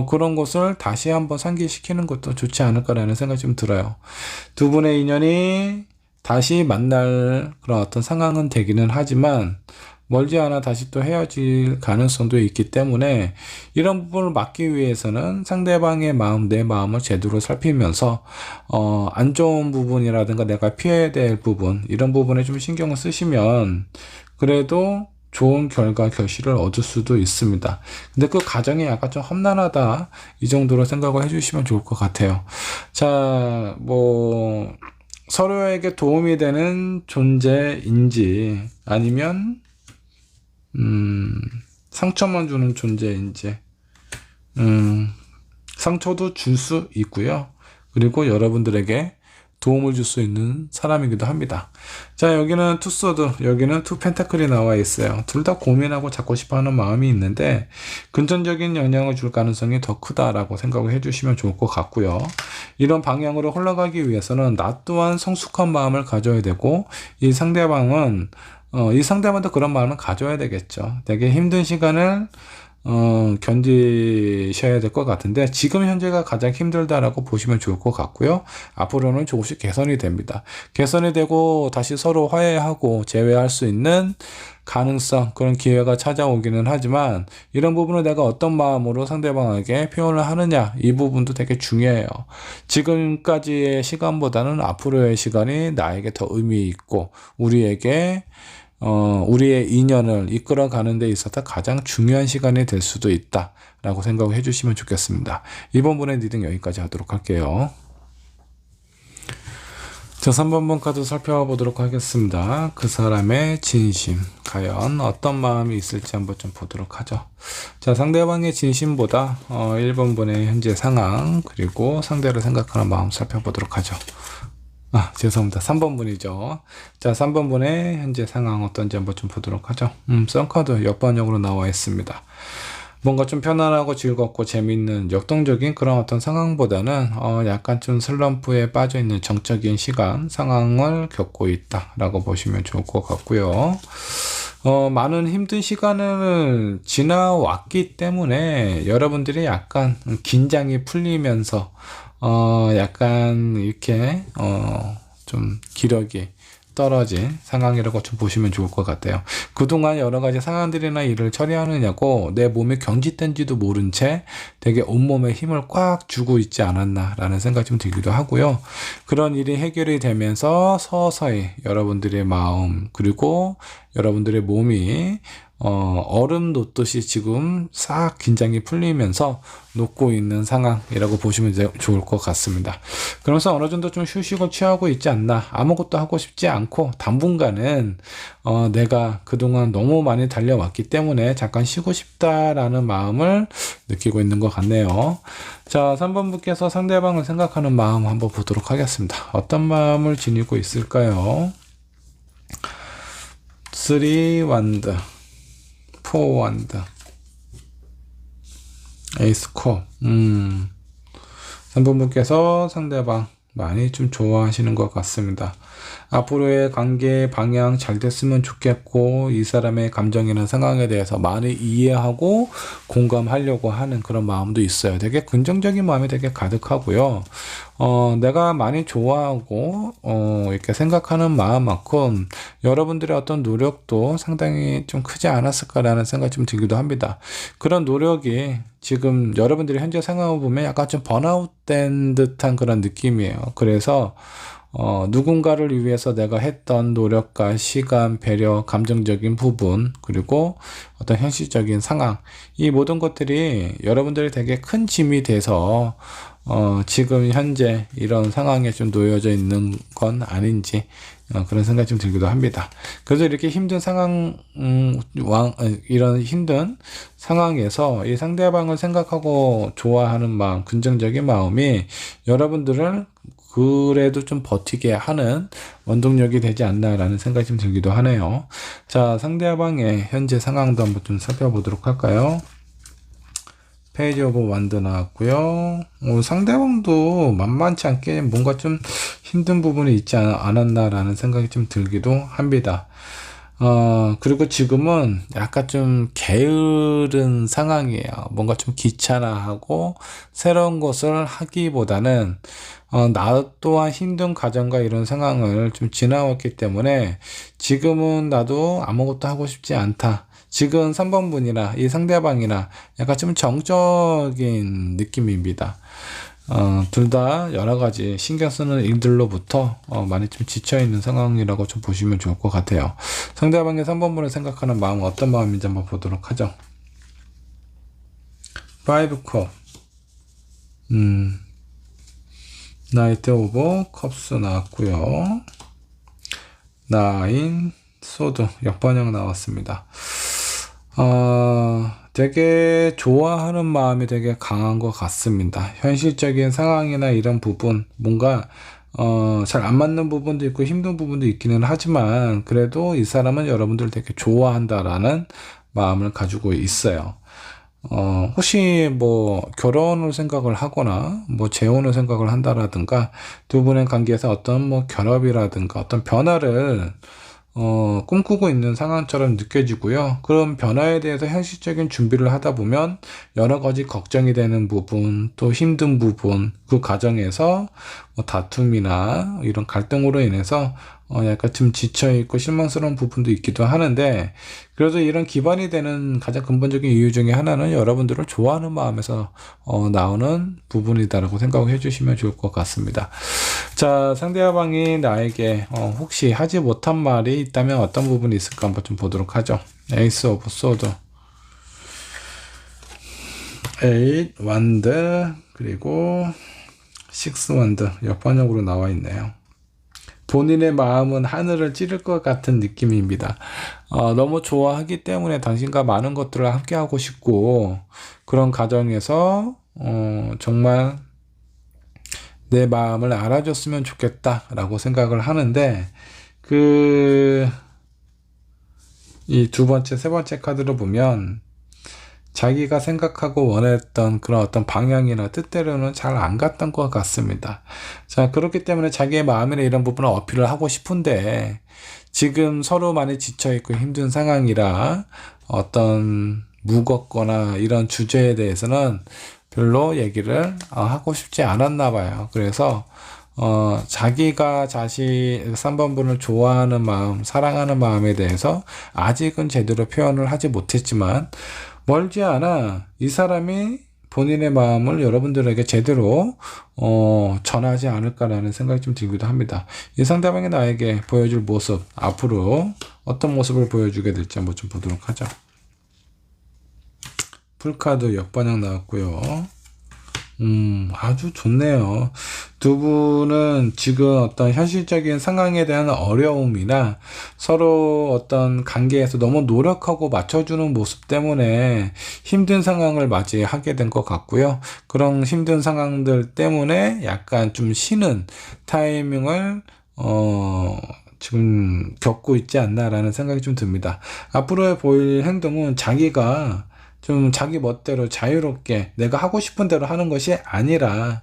그런 것을 다시 한번 상기시키는 것도 좋지 않을까라는 생각이 좀 들어요. 두 분의 인연이 다시 만날 그런 어떤 상황은 되기는 하지만 멀지 않아 다시 또 헤어질 가능성도 있기 때문에 이런 부분을 막기 위해서는 상대방의 마음, 내 마음을 제대로 살피면서 안 좋은 부분이라든가 내가 피해야 될 부분 이런 부분에 좀 신경을 쓰시면 그래도 좋은 결과 결실을 얻을 수도 있습니다. 근데 그 과정이 약간 좀 험난하다 이 정도로 생각을 해주시면 좋을 것 같아요. 자, 뭐 서로에게 도움이 되는 존재인지 아니면 상처만 주는 존재인지 상처도 줄 수 있고요. 그리고 여러분들에게 도움을 줄 수 있는 사람이기도 합니다. 자, 여기는 투 소드, 여기는 투 펜타클이 나와 있어요. 둘 다 고민하고 잡고 싶어하는 마음이 있는데 금전적인 영향을 줄 가능성이 더 크다라고 생각을 해주시면 좋을 것 같고요. 이런 방향으로 흘러가기 위해서는 나 또한 성숙한 마음을 가져야 되고 이 상대방은 이 상대방도 그런 마음을 가져야 되겠죠. 되게 힘든 시간을 견디셔야 될 것 같은데 지금 현재가 가장 힘들다라고 보시면 좋을 것 같고요. 앞으로는 조금씩 개선이 됩니다. 개선이 되고 다시 서로 화해하고 재회할 수 있는 가능성, 그런 기회가 찾아오기는 하지만 이런 부분을 내가 어떤 마음으로 상대방에게 표현을 하느냐 이 부분도 되게 중요해요. 지금까지의 시간보다는 앞으로의 시간이 나에게 더 의미 있고 우리에게 우리의 인연을 이끌어가는 데 있어서 가장 중요한 시간이 될 수도 있다 라고 생각을 해주시면 좋겠습니다. 이번 분의 리딩 여기까지 하도록 할게요. 자, 3번 카드 살펴보도록 하겠습니다. 그 사람의 진심 과연 어떤 마음이 있을지 한번 좀 보도록 하죠. 자, 상대방의 진심보다 1번 분의 현재 상황 그리고 상대를 생각하는 마음 살펴보도록 하죠. 죄송합니다. 3번 분이죠. 자, 3번 분의 현재 상황 어떤지 한번 좀 보도록 하죠. 썬카드 옆반영으로 나와 있습니다. 뭔가 좀 편안하고 즐겁고 재밌는 역동적인 그런 어떤 상황보다는 약간 좀 슬럼프에 빠져 있는 정적인 시간 상황을 겪고 있다라고 보시면 좋을 것 같고요. 많은 힘든 시간을 지나왔기 때문에 여러분들이 약간 긴장이 풀리면서 약간 이렇게 좀 기력이 떨어진 상황이라고 좀 보시면 좋을 것 같아요. 그동안 여러 가지 상황들이나 일을 처리하느냐고 내 몸이 경직된지도 모른 채 되게 온몸에 힘을 꽉 주고 있지 않았나라는 생각이 좀 들기도 하고요. 그런 일이 해결이 되면서 서서히 여러분들의 마음 그리고 여러분들의 몸이 얼음 놓듯이 지금 싹 긴장이 풀리면서 녹고 있는 상황이라고 보시면 좋을 것 같습니다. 그러면서 어느 정도 좀 휴식을 취하고 있지 않나, 아무것도 하고 싶지 않고 당분간은 내가 그동안 너무 많이 달려왔기 때문에 잠깐 쉬고 싶다라는 마음을 느끼고 있는 것 같네요. 자, 3번 분께서 상대방을 생각하는 마음 한번 보도록 하겠습니다. 어떤 마음을 지니고 있을까요? 3 완드, 4 완드, 에이스 컵. 3번 분께서 상대방 많이 좀 좋아하시는 것 같습니다. 앞으로의 관계 방향 잘 됐으면 좋겠고 이 사람의 감정이나 상황에 대해서 많이 이해하고 공감하려고 하는 그런 마음도 있어요. 되게 긍정적인 마음이 되게 가득하고요. 내가 많이 좋아하고 이렇게 생각하는 마음만큼 여러분들의 어떤 노력도 상당히 좀 크지 않았을까라는 생각이 좀 들기도 합니다. 그런 노력이 지금 여러분들이 현재 상황을 보면 약간 좀 번아웃된 듯한 그런 느낌이에요. 그래서 누군가를 위해서 내가 했던 노력과 시간, 배려, 감정적인 부분, 그리고 어떤 현실적인 상황, 이 모든 것들이 여러분들이 되게 큰 짐이 돼서 지금 현재 이런 상황에 좀 놓여져 있는 건 아닌지 그런 생각이 좀 들기도 합니다. 그래서 이렇게 힘든 상황, 이런 힘든 상황에서 이 상대방을 생각하고 좋아하는 마음, 긍정적인 마음이 여러분들을 그래도 좀 버티게 하는 원동력이 되지 않나라는 생각이 좀 들기도 하네요. 자, 상대방의 현재 상황도 한번 좀 살펴보도록 할까요? 페이지 오브 완드 나왔고요. 상대방도 만만치 않게 뭔가 좀 힘든 부분이 있지 않았나라는 생각이 좀 들기도 합니다. 그리고 지금은 약간 좀 게으른 상황이에요. 뭔가 좀 귀찮아하고 새로운 것을 하기보다는 나 또한 힘든 과정과 이런 상황을 좀 지나왔기 때문에 지금은 나도 아무것도 하고 싶지 않다. 지금 3번 분이나 이 상대방이나 약간 좀 정적인 느낌입니다. 둘 다 여러 가지 신경 쓰는 일들로부터 많이 좀 지쳐있는 상황이라고 좀 보시면 좋을 것 같아요. 상대방의 3번 분을 생각하는 마음은 어떤 마음인지 한번 보도록 하죠. 5 컵, 나이트 오브 컵스 나왔고요. 9 소드 역번역 나왔습니다. 되게 좋아하는 마음이 되게 강한 것 같습니다. 현실적인 상황이나 이런 부분, 뭔가 잘 안 맞는 부분도 있고 힘든 부분도 있기는 하지만 그래도 이 사람은 여러분들 되게 좋아한다라는 마음을 가지고 있어요. 혹시 뭐 결혼을 생각을 하거나 뭐 재혼을 생각을 한다라든가 두 분의 관계에서 어떤 뭐 결합이라든가 어떤 변화를 꿈꾸고 있는 상황처럼 느껴지고요. 그런 변화에 대해서 현실적인 준비를 하다 보면 여러 가지 걱정이 되는 부분, 또 힘든 부분, 그 과정에서 뭐 다툼이나 이런 갈등으로 인해서 약간 좀 지쳐있고 실망스러운 부분도 있기도 하는데, 그래도 이런 기반이 되는 가장 근본적인 이유 중에 하나는 여러분들을 좋아하는 마음에서 나오는 부분이다라고 생각을 해주시면 좋을 것 같습니다. 자, 상대방이 나에게 혹시 하지 못한 말이 있다면 어떤 부분이 있을까 한번 좀 보도록 하죠. 에이스 오브 소드, 8 완드, 그리고 6 완드 역번역으로 나와 있네요. 본인의 마음은 하늘을 찌를 것 같은 느낌입니다. 너무 좋아하기 때문에 당신과 많은 것들을 함께 하고 싶고, 그런 과정에서 정말 내 마음을 알아줬으면 좋겠다라고 생각을 하는데, 이 두 번째, 세 번째 카드로 보면 자기가 생각하고 원했던 그런 어떤 방향이나 뜻대로는 잘 안 갔던 것 같습니다. 자, 그렇기 때문에 자기의 마음이나 이런 부분을 어필을 하고 싶은데 지금 서로 많이 지쳐있고 힘든 상황이라 어떤 무겁거나 이런 주제에 대해서는 별로 얘기를 하고 싶지 않았나 봐요. 그래서 자기가 3번분을 좋아하는 마음, 사랑하는 마음에 대해서 아직은 제대로 표현을 하지 못했지만 멀지 않아 이 사람이 본인의 마음을 여러분들에게 제대로 전하지 않을까라는 생각이 좀 들기도 합니다. 이 상대방이 나에게 보여줄 모습, 앞으로 어떤 모습을 보여주게 될지 한번 좀 보도록 하죠. 풀카드 역반향 나왔고요. 아주 좋네요. 두 분은 지금 어떤 현실적인 상황에 대한 어려움이나 서로 어떤 관계에서 너무 노력하고 맞춰주는 모습 때문에 힘든 상황을 맞이하게 된 것 같고요. 그런 힘든 상황들 때문에 약간 좀 쉬는 타이밍을 지금 겪고 있지 않나라는 생각이 좀 듭니다. 앞으로의 보일 행동은 자기가 좀 자기 멋대로 자유롭게 내가 하고 싶은 대로 하는 것이 아니라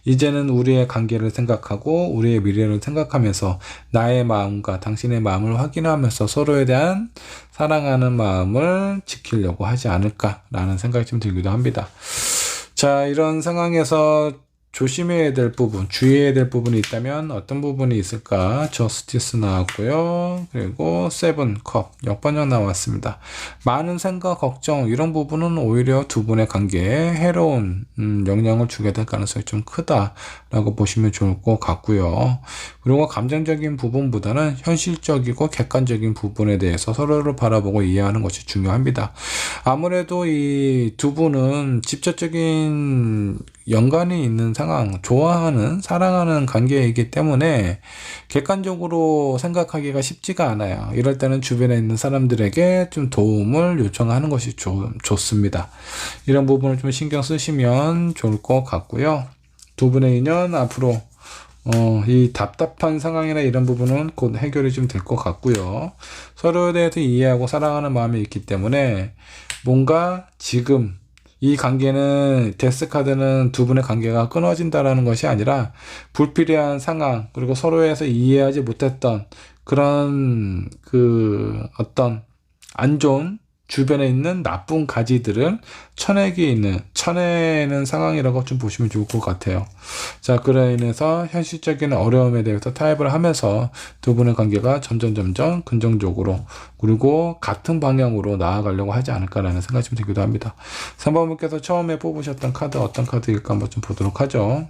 이제는 우리의 관계를 생각하고 우리의 미래를 생각하면서 나의 마음과 당신의 마음을 확인하면서 서로에 대한 사랑하는 마음을 지키려고 하지 않을까라는 생각이 좀 들기도 합니다. 자, 이런 상황에서 조심해야 될 부분, 주의해야 될 부분이 있다면 어떤 부분이 있을까? 저스티스 나왔고요. 그리고 세븐컵, 역번역 나왔습니다. 많은 생각, 걱정 이런 부분은 오히려 두 분의 관계에 해로운 영향을 주게 될 가능성이 좀 크다라고 보시면 좋을 것 같고요. 그리고 감정적인 부분보다는 현실적이고 객관적인 부분에 대해서 서로를 바라보고 이해하는 것이 중요합니다. 아무래도 이 두 분은 직접적인 연관이 있는 상황, 좋아하는, 사랑하는 관계이기 때문에 객관적으로 생각하기가 쉽지가 않아요. 이럴 때는 주변에 있는 사람들에게 좀 도움을 요청하는 것이 좋습니다. 이런 부분을 좀 신경 쓰시면 좋을 것 같고요. 두 분의 인연 앞으로 이 답답한 상황이나 이런 부분은 곧 해결이 좀 될 것 같고요. 서로에 대해서 이해하고 사랑하는 마음이 있기 때문에 뭔가 지금 이 관계는 데스카드는 두 분의 관계가 끊어진다라는 것이 아니라 불필요한 상황 그리고 서로에서 이해하지 못했던 그런 어떤 안 좋은 주변에 있는 나쁜 가지들을 쳐내는 상황이라고 좀 보시면 좋을 것 같아요. 자, 그로 인해서 현실적인 어려움에 대해서 타협을 하면서 두 분의 관계가 점점 긍정적으로 그리고 같은 방향으로 나아가려고 하지 않을까라는 생각이 좀 들기도 합니다. 3번분께서 처음에 뽑으셨던 카드 어떤 카드일까 한번 좀 보도록 하죠.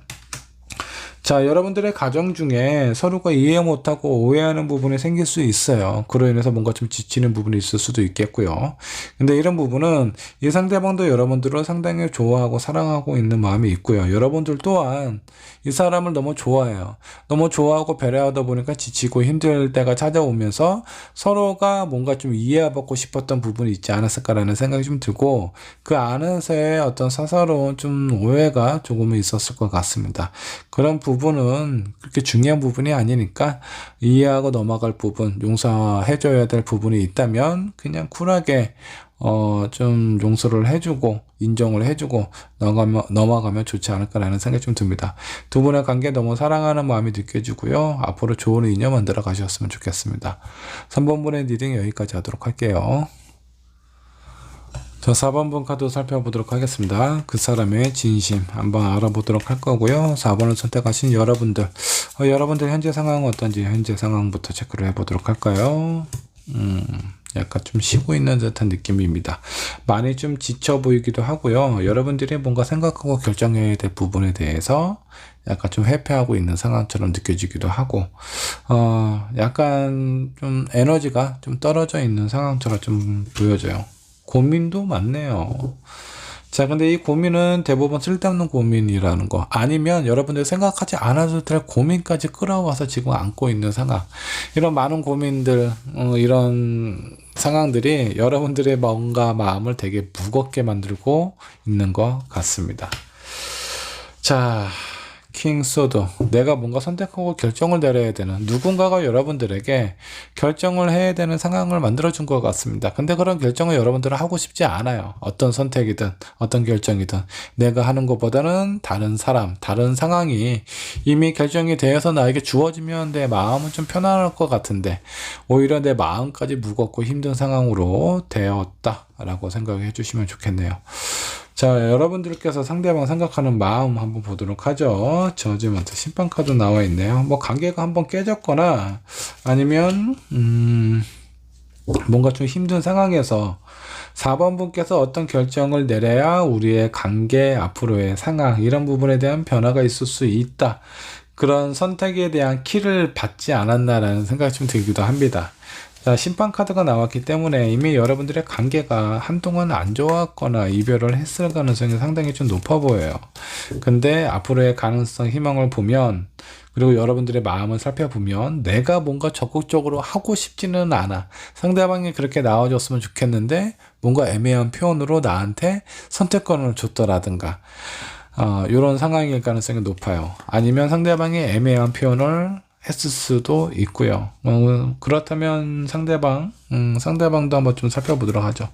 자, 여러분들의 가정 중에 서로가 이해 못하고 오해하는 부분이 생길 수 있어요. 그로 인해서 뭔가 좀 지치는 부분이 있을 수도 있겠고요. 근데 이런 부분은 이 상대방도 여러분들을 상당히 좋아하고 사랑하고 있는 마음이 있고요. 여러분들 또한 이 사람을 너무 좋아해요. 너무 좋아하고 배려하다 보니까 지치고 힘들 때가 찾아오면서 서로가 뭔가 좀 이해받고 싶었던 부분이 있지 않았을까라는 생각이 좀 들고 그 안에서의 어떤 사사로운 좀 오해가 조금은 있었을 것 같습니다. 그런 부분은 그렇게 중요한 부분이 아니니까 이해하고 넘어갈 부분, 용서해줘야 될 부분이 있다면 그냥 쿨하게 좀 용서를 해주고 인정을 해주고 넘어가면 좋지 않을까라는 생각이 좀 듭니다. 두 분의 관계 너무 사랑하는 마음이 느껴지고요. 앞으로 좋은 인연 만들어 가셨으면 좋겠습니다. 3번분의 리딩 여기까지 하도록 할게요. 자, 4번분 카드 살펴보도록 하겠습니다. 그 사람의 진심 한번 알아보도록 할 거고요. 4번을 선택하신 여러분들 여러분들 현재 상황은 어떤지 현재 상황부터 체크를 해보도록 할까요? 약간 좀 쉬고 있는 듯한 느낌입니다. 많이 좀 지쳐 보이기도 하고요. 여러분들이 뭔가 생각하고 결정해야 될 부분에 대해서 약간 좀 회피하고 있는 상황처럼 느껴지기도 하고 약간 좀 에너지가 좀 떨어져 있는 상황처럼 좀 보여져요. 고민도 많네요. 자, 근데 이 고민은 대부분 쓸데없는 고민이라는 거 아니면 여러분들 생각하지 않아도 될 고민까지 끌어와서 지금 안고 있는 상황, 이런 많은 고민들 이런 상황들이 여러분들의 뭔가 마음을 되게 무겁게 만들고 있는 것 같습니다. 자, 킹 소드. 내가 뭔가 선택하고 결정을 내려야 되는, 누군가가 여러분들에게 결정을 해야 되는 상황을 만들어준 것 같습니다. 근데 그런 결정을 여러분들은 하고 싶지 않아요. 어떤 선택이든 어떤 결정이든 내가 하는 것보다는 다른 사람, 다른 상황이 이미 결정이 되어서 나에게 주어지면 내 마음은 좀 편안할 것 같은데 오히려 내 마음까지 무겁고 힘든 상황으로 되었다 라고 생각해 주시면 좋겠네요. 자, 여러분들께서 상대방 생각하는 마음 한번 보도록 하죠. 저지먼트 심판카드 나와 있네요. 뭐 관계가 한번 깨졌거나 아니면 뭔가 좀 힘든 상황에서 4번 분께서 어떤 결정을 내려야 우리의 관계 앞으로의 상황 이런 부분에 대한 변화가 있을 수 있다. 그런 선택에 대한 키를 받지 않았나라는 생각이 좀 들기도 합니다. 자, 심판 카드가 나왔기 때문에 이미 여러분들의 관계가 한동안 안 좋았거나 이별을 했을 가능성이 상당히 좀 높아 보여요. 근데 앞으로의 가능성, 희망을 보면 그리고 여러분들의 마음을 살펴보면 내가 뭔가 적극적으로 하고 싶지는 않아. 상대방이 그렇게 나와줬으면 좋겠는데 뭔가 애매한 표현으로 나한테 선택권을 줬더라든가 이런 상황일 가능성이 높아요. 아니면 상대방이 애매한 표현을 했을 수도 있고요. 그렇다면 상대방도 한번 좀 살펴보도록 하죠.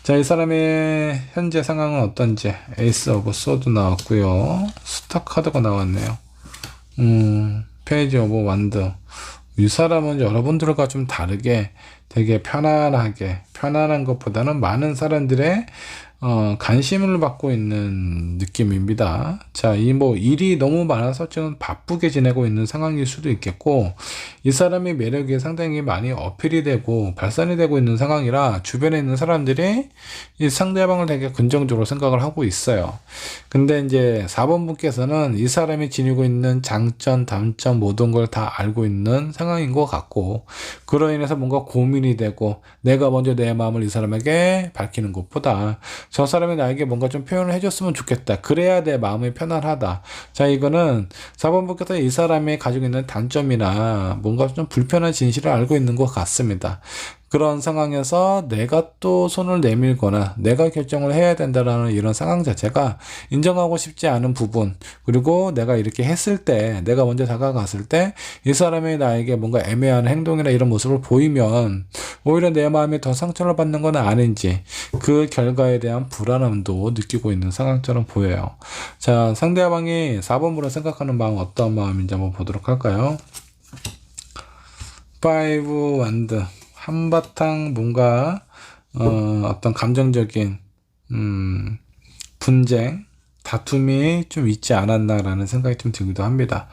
자, 이 사람의 현재 상황은 어떤지. 에이스 오브 소드 나왔고요. 스타 카드가 나왔네요. 페이지 오브 완드. 이 사람은 여러분들과 좀 다르게 되게 편안한 것보다는 많은 사람들의 관심을 받고 있는 느낌입니다. 자, 일이 너무 많아서 지금 바쁘게 지내고 있는 상황일 수도 있겠고, 이 사람의 매력이 상당히 많이 어필이 되고 발산이 되고 있는 상황이라 주변에 있는 사람들이 이 상대방을 되게 긍정적으로 생각을 하고 있어요. 근데 이제 4번 분께서는 이 사람이 지니고 있는 장점, 단점 모든 걸 다 알고 있는 상황인 것 같고, 그로 인해서 뭔가 고민이 되고, 내가 먼저 내 마음을 이 사람에게 밝히는 것보다 저 사람이 나에게 뭔가 좀 표현을 해줬으면 좋겠다. 그래야 내 마음이 편안하다. 자, 이거는 4번 분께서 이 사람이 가지고 있는 단점이나 뭔가 좀 불편한 진실을 알고 있는 것 같습니다. 그런 상황에서 내가 또 손을 내밀거나 내가 결정을 해야 된다라는 이런 상황 자체가 인정하고 싶지 않은 부분, 그리고 내가 이렇게 했을 때, 내가 먼저 다가갔을 때 이 사람이 나에게 뭔가 애매한 행동이나 이런 모습을 보이면 오히려 내 마음이 더 상처를 받는 건 아닌지 그 결과에 대한 불안함도 느끼고 있는 상황처럼 보여요. 자, 상대방이 4번으로 생각하는 마음은 어떤 마음인지 한번 보도록 할까요? 5 완드. 한바탕 뭔가 어떤 감정적인 분쟁, 다툼이 좀 있지 않았나라는 생각이 좀 들기도 합니다.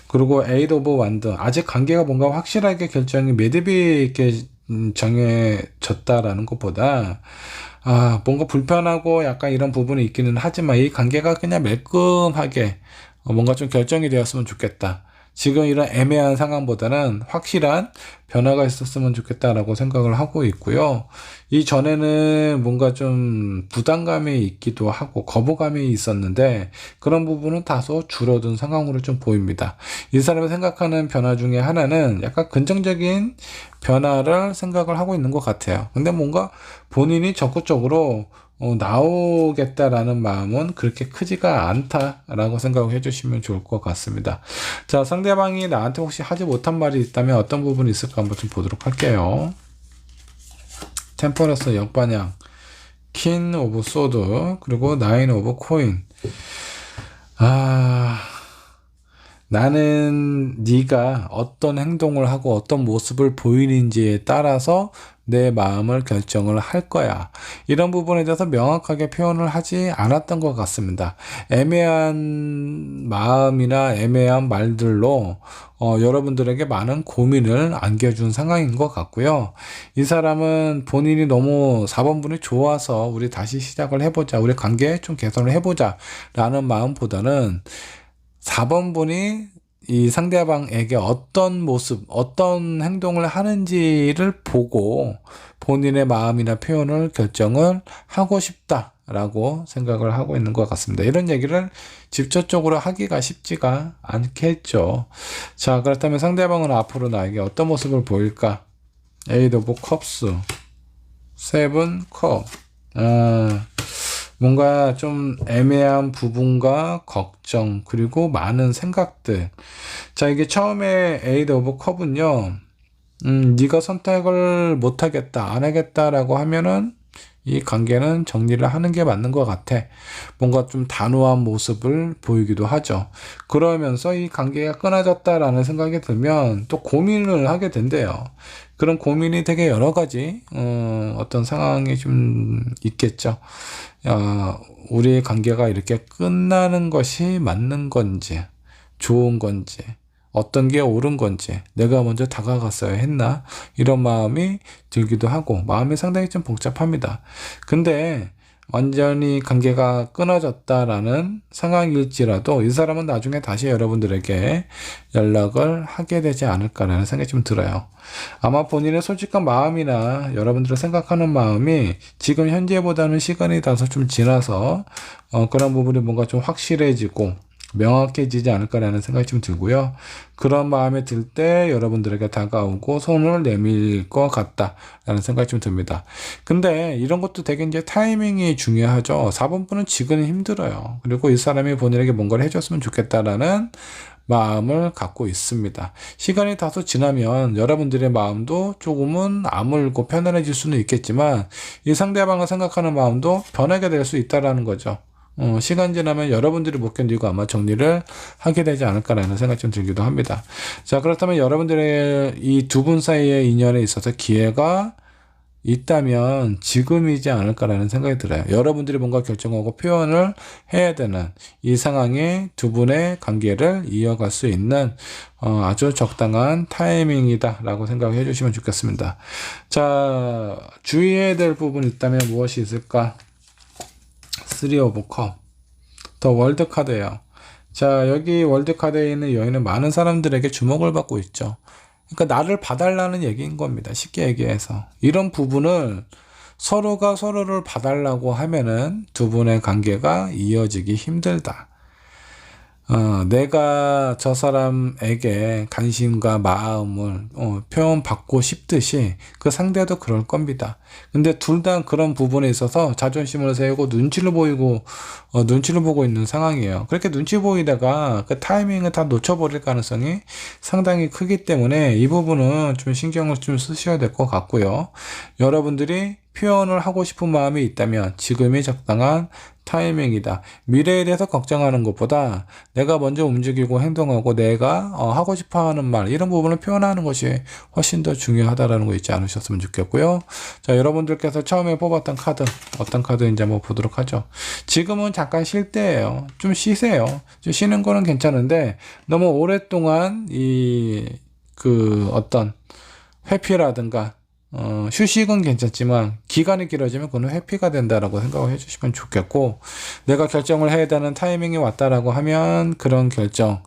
그리고 8 오브 완드. 아직 관계가 뭔가 확실하게 결정이 매듭이 있게 정해졌다라는 것보다 뭔가 불편하고 약간 이런 부분이 있기는 하지만 이 관계가 그냥 매끈하게 뭔가 좀 결정이 되었으면 좋겠다. 지금 이런 애매한 상황보다는 확실한 변화가 있었으면 좋겠다라고 생각을 하고 있고요. 이전에는 뭔가 좀 부담감이 있기도 하고 거부감이 있었는데 그런 부분은 다소 줄어든 상황으로 좀 보입니다. 이 사람이 생각하는 변화 중에 하나는 약간 긍정적인 변화를 생각을 하고 있는 것 같아요. 근데 뭔가 본인이 적극적으로 나오겠다라는 마음은 그렇게 크지가 않다라고 생각을 해주시면 좋을 것 같습니다. 자, 상대방이 나한테 혹시 하지 못한 말이 있다면 어떤 부분이 있을까 한번 좀 보도록 할게요. 템퍼러스 역반향, 퀸 오브 소드, 그리고 나인 오브 코인. 나는 네가 어떤 행동을 하고 어떤 모습을 보이는지에 따라서 내 마음을 결정을 할 거야. 이런 부분에 대해서 명확하게 표현을 하지 않았던 것 같습니다. 애매한 마음이나 애매한 말들로 여러분들에게 많은 고민을 안겨준 상황인 것 같고요. 이 사람은 본인이 너무 4번분이 좋아서 우리 다시 시작을 해보자, 우리 관계 좀 개선을 해보자 라는 마음보다는 4번분이 이 상대방에게 어떤 모습, 어떤 행동을 하는지를 보고 본인의 마음이나 표현을 결정을 하고 싶다라고 생각을 하고 있는 것 같습니다. 이런 얘기를 직접적으로 하기가 쉽지가 않겠죠. 자, 그렇다면 상대방은 앞으로 나에게 어떤 모습을 보일까? 8 오브 컵스, 7 컵. 뭔가 좀 애매한 부분과 걱정, 그리고 많은 생각들. 자, 이게 처음에 에이드 오브 컵은요, 네가 선택을 못 하겠다, 안 하겠다라고 하면은 이 관계는 정리를 하는 게 맞는 것 같아. 뭔가 좀 단호한 모습을 보이기도 하죠. 그러면서 이 관계가 끊어졌다라는 생각이 들면 또 고민을 하게 된대요. 그런 고민이 되게 여러 가지, 어떤 상황이 좀 있겠죠. 우리의 관계가 이렇게 끝나는 것이 맞는 건지, 좋은 건지, 어떤 게 옳은 건지, 내가 먼저 다가갔어야 했나? 이런 마음이 들기도 하고, 마음이 상당히 좀 복잡합니다. 근데 완전히 관계가 끊어졌다라는 상황일지라도 이 사람은 나중에 다시 여러분들에게 연락을 하게 되지 않을까라는 생각이 좀 들어요. 아마 본인의 솔직한 마음이나 여러분들을 생각하는 마음이 지금 현재보다는 시간이 다소 좀 지나서 그런 부분이 뭔가 좀 확실해지고 명확해지지 않을까라는 생각이 좀 들고요. 그런 마음이 들 때 여러분들에게 다가오고 손을 내밀 것 같다라는 생각이 좀 듭니다. 근데 이런 것도 되게 이제 타이밍이 중요하죠. 4번 분은 지금은 힘들어요. 그리고 이 사람이 본인에게 뭔가를 해줬으면 좋겠다라는 마음을 갖고 있습니다. 시간이 다소 지나면 여러분들의 마음도 조금은 아물고 편안해질 수는 있겠지만 이 상대방을 생각하는 마음도 변하게 될 수 있다라는 거죠. 시간 지나면 여러분들이 못 견디고 아마 정리를 하게 되지 않을까라는 생각이 좀 들기도 합니다. 자, 그렇다면 여러분들의 이 두 분 사이의 인연에 있어서 기회가 있다면 지금이지 않을까라는 생각이 들어요. 여러분들이 뭔가 결정하고 표현을 해야 되는 이 상황에 두 분의 관계를 이어갈 수 있는 아주 적당한 타이밍이다라고 생각해 주시면 좋겠습니다. 자, 주의해야 될 부분이 있다면 무엇이 있을까? 3 오브 컵. 더 월드 카드예요. 자, 여기 월드 카드에 있는 여인은 많은 사람들에게 주목을 받고 있죠. 그러니까 나를 봐달라는 얘기인 겁니다. 쉽게 얘기해서. 이런 부분을 서로가 서로를 봐달라고 하면은 두 분의 관계가 이어지기 힘들다. 내가 저 사람에게 관심과 마음을 표현받고 싶듯이 그 상대도 그럴 겁니다. 근데 둘 다 그런 부분에 있어서 자존심을 세우고 눈치를 보고 있는 상황이에요. 그렇게 눈치 보이다가 그 타이밍을 다 놓쳐버릴 가능성이 상당히 크기 때문에 이 부분은 좀 신경을 좀 쓰셔야 될 것 같고요. 여러분들이 표현을 하고 싶은 마음이 있다면 지금이 적당한 타이밍이다. 미래에 대해서 걱정하는 것보다 내가 먼저 움직이고 행동하고 내가 하고 싶어 하는 말, 이런 부분을 표현하는 것이 훨씬 더 중요하다라는 거 잊지 않으셨으면 좋겠고요. 자, 여러분들께서 처음에 뽑았던 카드, 어떤 카드인지 한번 보도록 하죠. 지금은 잠깐 쉴 때예요. 좀 쉬세요. 좀 쉬는 거는 괜찮은데 너무 오랫동안 어떤 회피라든가 휴식은 괜찮지만 기간이 길어지면 그건 회피가 된다라고 생각을 해주시면 좋겠고, 내가 결정을 해야 되는 타이밍이 왔다라고 하면 그런 결정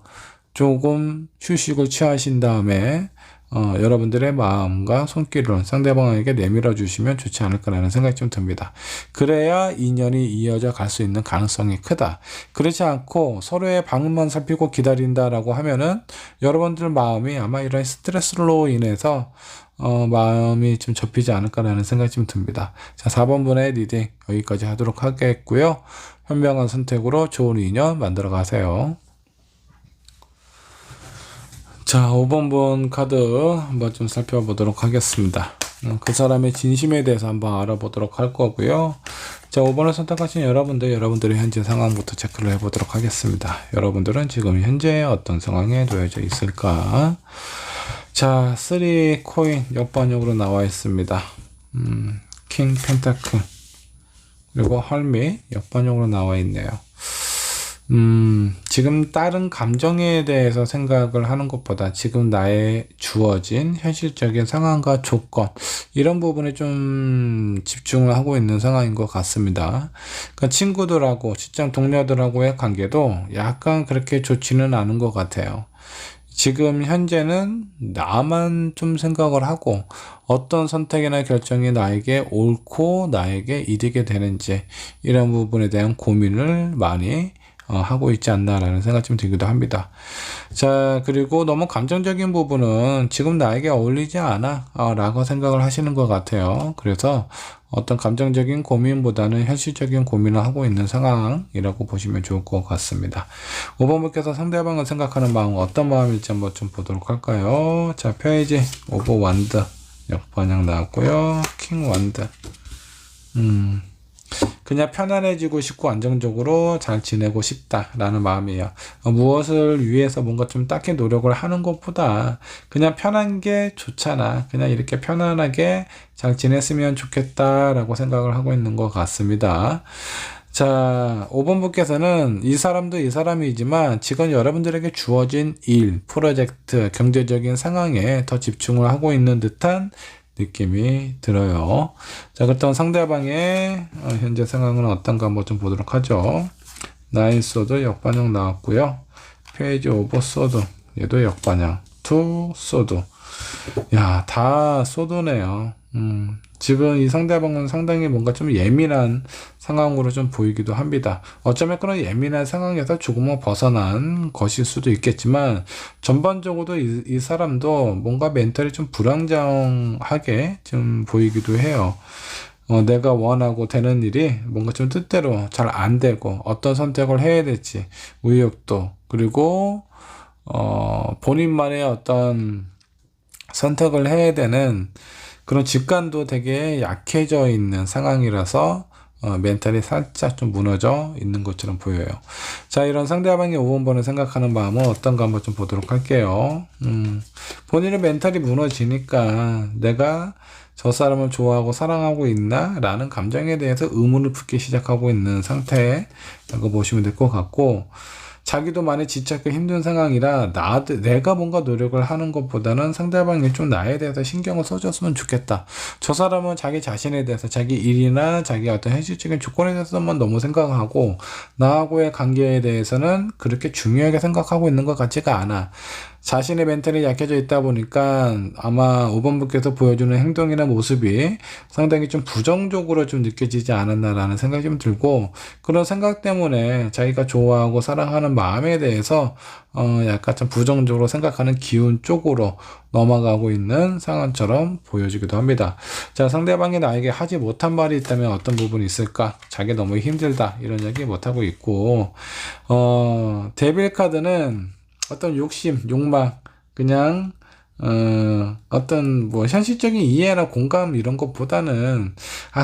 조금 휴식을 취하신 다음에 여러분들의 마음과 손길을 상대방에게 내밀어 주시면 좋지 않을까라는 생각이 좀 듭니다. 그래야 인연이 이어져 갈 수 있는 가능성이 크다. 그렇지 않고 서로의 반응만 살피고 기다린다라고 하면은 여러분들 마음이 아마 이런 스트레스로 인해서 마음이 좀 접히지 않을까라는 생각이 좀 듭니다. 자, 4번 분의 리딩 여기까지 하도록 하겠고요. 현명한 선택으로 좋은 인연 만들어 가세요. 자, 5번 분 카드 한번 좀 살펴보도록 하겠습니다. 그 사람의 진심에 대해서 한번 알아보도록 할 거고요. 자, 5번을 선택하신 여러분들의 현재 상황부터 체크를 해보도록 하겠습니다. 여러분들은 지금 현재 어떤 상황에 놓여져 있을까? 자, 3 코인 역반역으로 나와 있습니다. 킹 펜타클 그리고 헐밋 역반역으로 나와 있네요. 지금 다른 감정에 대해서 생각을 하는 것보다 지금 나의 주어진 현실적인 상황과 조건, 이런 부분에 좀 집중을 하고 있는 상황인 것 같습니다. 그러니까 친구들하고 직장 동료들하고의 관계도 약간 그렇게 좋지는 않은 것 같아요. 지금 현재는 나만 좀 생각을 하고 어떤 선택이나 결정이 나에게 옳고 나에게 이득이 되는지, 이런 부분에 대한 고민을 많이 하고 있지 않나라는 생각이 좀 들기도 합니다. 자, 그리고 너무 감정적인 부분은 지금 나에게 어울리지 않아 라고 생각을 하시는 것 같아요. 그래서 어떤 감정적인 고민보다는 현실적인 고민을 하고 있는 상황이라고 보시면 좋을 것 같습니다. 5번 분께서 상대방을 생각하는 마음은 어떤 마음일지 한번 좀 보도록 할까요? 자, 페이지 오버 완드 역반향 나왔고요. 킹 완드. 그냥 편안해지고 싶고 안정적으로 잘 지내고 싶다라는 마음이에요. 무엇을 위해서 뭔가 좀 딱히 노력을 하는 것보다 그냥 편한 게 좋잖아. 그냥 이렇게 편안하게 잘 지냈으면 좋겠다라고 생각을 하고 있는 것 같습니다. 자, 5번 분께서는 이 사람도 이 사람이지만 지금 여러분들에게 주어진 일, 프로젝트, 경제적인 상황에 더 집중을 하고 있는 듯한 느낌이 들어요. 자, 그렇다면 상대방의 현재 상황은 어떤가 한번 좀 보도록 하죠. 나인 소드 역반영 나왔고요. 페이지 오버 소드 얘도 역반영. 투 소드. 야, 다 소드네요. 지금 이 상대방은 상당히 뭔가 좀 예민한 상황으로 좀 보이기도 합니다. 어쩌면 그런 예민한 상황에서 조금은 벗어난 것일 수도 있겠지만 전반적으로 이 사람도 뭔가 멘탈이 좀 불안정하게 좀 보이기도 해요. 내가 원하고 되는 일이 뭔가 좀 뜻대로 잘 안 되고 어떤 선택을 해야 될지 의욕도 그리고 본인만의 어떤 선택을 해야 되는 그런 직관도 되게 약해져 있는 상황이라서 멘탈이 살짝 좀 무너져 있는 것처럼 보여요. 자, 이런 상대방의 5번 번을 생각하는 마음은 어떤가 한번 좀 보도록 할게요. 본인의 멘탈이 무너지니까 내가 저 사람을 좋아하고 사랑하고 있나? 라는 감정에 대해서 의문을 품기 시작하고 있는 상태라고 보시면 될 것 같고, 자기도 많이 지쳤고 힘든 상황이라 내가 뭔가 노력을 하는 것보다는 상대방이 좀 나에 대해서 신경을 써줬으면 좋겠다. 저 사람은 자기 자신에 대해서 자기 일이나 자기 어떤 현실적인 조건에 대해서만 너무 생각하고 나하고의 관계에 대해서는 그렇게 중요하게 생각하고 있는 것 같지가 않아. 자신의 멘탈이 약해져 있다 보니까 아마 5번 분께서 보여주는 행동이나 모습이 상당히 좀 부정적으로 좀 느껴지지 않았나라는 생각이 좀 들고, 그런 생각 때문에 자기가 좋아하고 사랑하는 마음에 대해서 약간 좀 부정적으로 생각하는 기운 쪽으로 넘어가고 있는 상황처럼 보여지기도 합니다. 자, 상대방이 나에게 하지 못한 말이 있다면 어떤 부분이 있을까? 자기 너무 힘들다 이런 얘기 못하고 있고, 데빌 카드는 어떤 욕심, 욕망, 그냥 어떤 뭐 현실적인 이해나 공감 이런 것보다는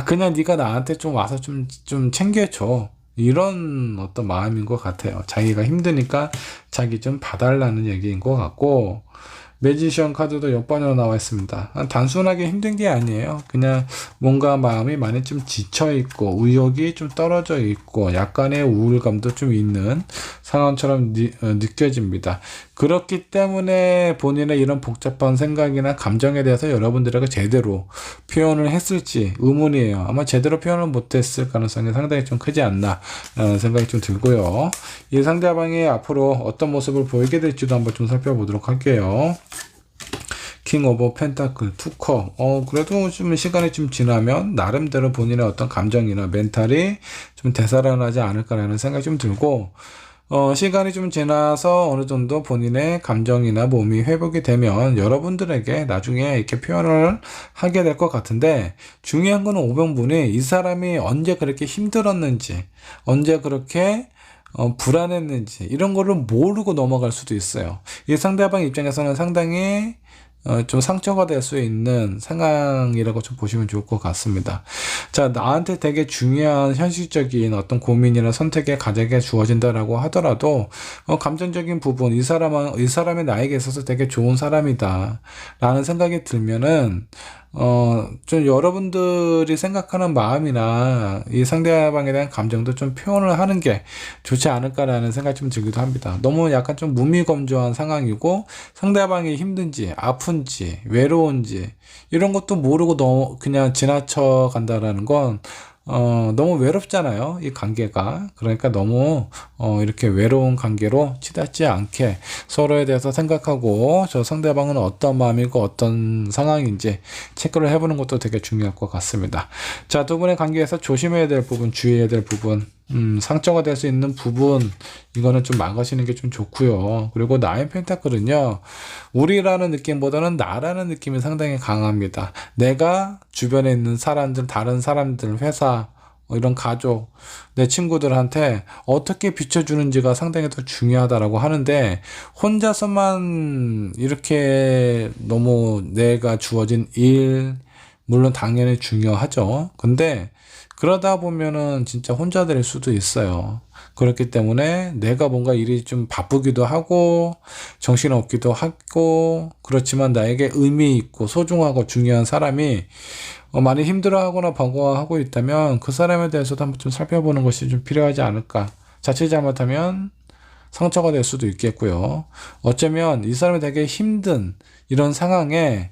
그냥 네가 나한테 좀 와서 좀 챙겨줘, 이런 어떤 마음인 것 같아요. 자기가 힘드니까 자기 좀 봐달라는 얘기인 것 같고, 매지션 카드도 옆반으로 나와 있습니다. 단순하게 힘든 게 아니에요. 그냥 뭔가 마음이 많이 좀 지쳐있고 의욕이 좀 떨어져 있고 약간의 우울감도 좀 있는 상황처럼 느껴집니다. 그렇기 때문에 본인의 이런 복잡한 생각이나 감정에 대해서 여러분들에게 제대로 표현을 했을지 의문이에요. 아마 제대로 표현을 못했을 가능성이 상당히 좀 크지 않나 라는 생각이 좀 들고요. 이 상대방이 앞으로 어떤 모습을 보이게 될지도 한번 좀 살펴보도록 할게요. 킹 오브 펜타클 투커. 그래도 좀 시간이 좀 지나면 나름대로 본인의 어떤 감정이나 멘탈이 좀 되살아나지 않을까라는 생각이 좀 들고, 시간이 좀 지나서 어느 정도 본인의 감정이나 몸이 회복이 되면 여러분들에게 나중에 이렇게 표현을 하게 될 것 같은데, 중요한 거는 5번분이 이 사람이 언제 그렇게 힘들었는지, 언제 그렇게 불안했는지 이런 거를 모르고 넘어갈 수도 있어요. 이 상대방 입장에서는 상당히 좀 상처가 될 수 있는 상황이라고 좀 보시면 좋을 것 같습니다. 자, 나한테 되게 중요한 현실적인 어떤 고민이나 선택의 과정에 주어진다라고 하더라도 감정적인 부분, 이 사람이 나에게 있어서 되게 좋은 사람이다 라는 생각이 들면은 좀 여러분들이 생각하는 마음이나 이 상대방에 대한 감정도 좀 표현을 하는 게 좋지 않을까라는 생각이 좀 들기도 합니다. 너무 약간 좀 무미건조한 상황이고 상대방이 힘든지 아픈지 외로운지 이런 것도 모르고 너무 그냥 지나쳐 간다라는 건 너무 외롭잖아요, 이 관계가. 그러니까 너무 이렇게 외로운 관계로 치닫지 않게 서로에 대해서 생각하고 저 상대방은 어떤 마음이고 어떤 상황인지 체크를 해보는 것도 되게 중요할 것 같습니다. 자, 두 분의 관계에서 조심해야 될 부분, 주의해야 될 부분 상처가 될 수 있는 부분, 이거는 좀 막으시는 게 좀 좋고요. 그리고 나인 펜타클은요, 우리라는 느낌보다는 나라는 느낌이 상당히 강합니다. 내가 주변에 있는 사람들, 다른 사람들, 회사, 이런 가족, 내 친구들한테 어떻게 비춰주는지가 상당히 더 중요하다라고 하는데, 혼자서만 이렇게 너무 내가 주어진 일, 물론 당연히 중요하죠. 근데 그러다 보면은 진짜 혼자 될 수도 있어요. 그렇기 때문에 내가 뭔가 일이 좀 바쁘기도 하고 정신없기도 하고, 그렇지만 나에게 의미 있고 소중하고 중요한 사람이 많이 힘들어하거나 버거워하고 있다면 그 사람에 대해서도 한번 좀 살펴보는 것이 좀 필요하지 않을까. 자칫 잘못하면 상처가 될 수도 있겠고요. 어쩌면 이 사람이 되게 힘든 이런 상황에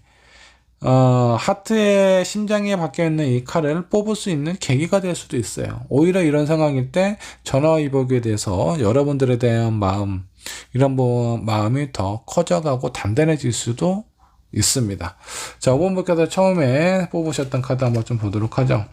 하트의 심장에 박혀있는 이 칼을 뽑을 수 있는 계기가 될 수도 있어요. 오히려 이런 상황일 때 전화위복에 대해서 여러분들에 대한 마음, 이런 마음이 더 커져가고 단단해질 수도 있습니다. 자, 5번분께서 처음에 뽑으셨던 카드 한번 좀 보도록 하죠.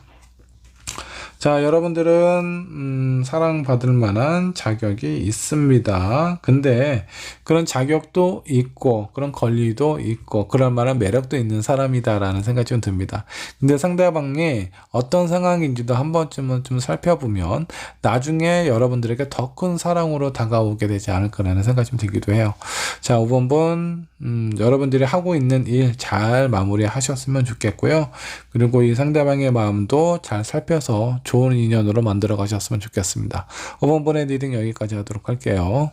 자, 여러분들은 사랑받을 만한 자격이 있습니다. 근데 그런 자격도 있고 그런 권리도 있고 그럴 만한 매력도 있는 사람이다라는 생각이 좀 듭니다. 근데 상대방이 어떤 상황인지도 한 번쯤은 좀 살펴보면 나중에 여러분들에게 더 큰 사랑으로 다가오게 되지 않을까라는 생각이 좀 들기도 해요. 자, 5번분 여러분들이 하고 있는 일 잘 마무리하셨으면 좋겠고요. 그리고 이 상대방의 마음도 잘 살펴서 좋은 인연으로 만들어 가셨으면 좋겠습니다. 5번분의 리딩 여기까지 하도록 할게요.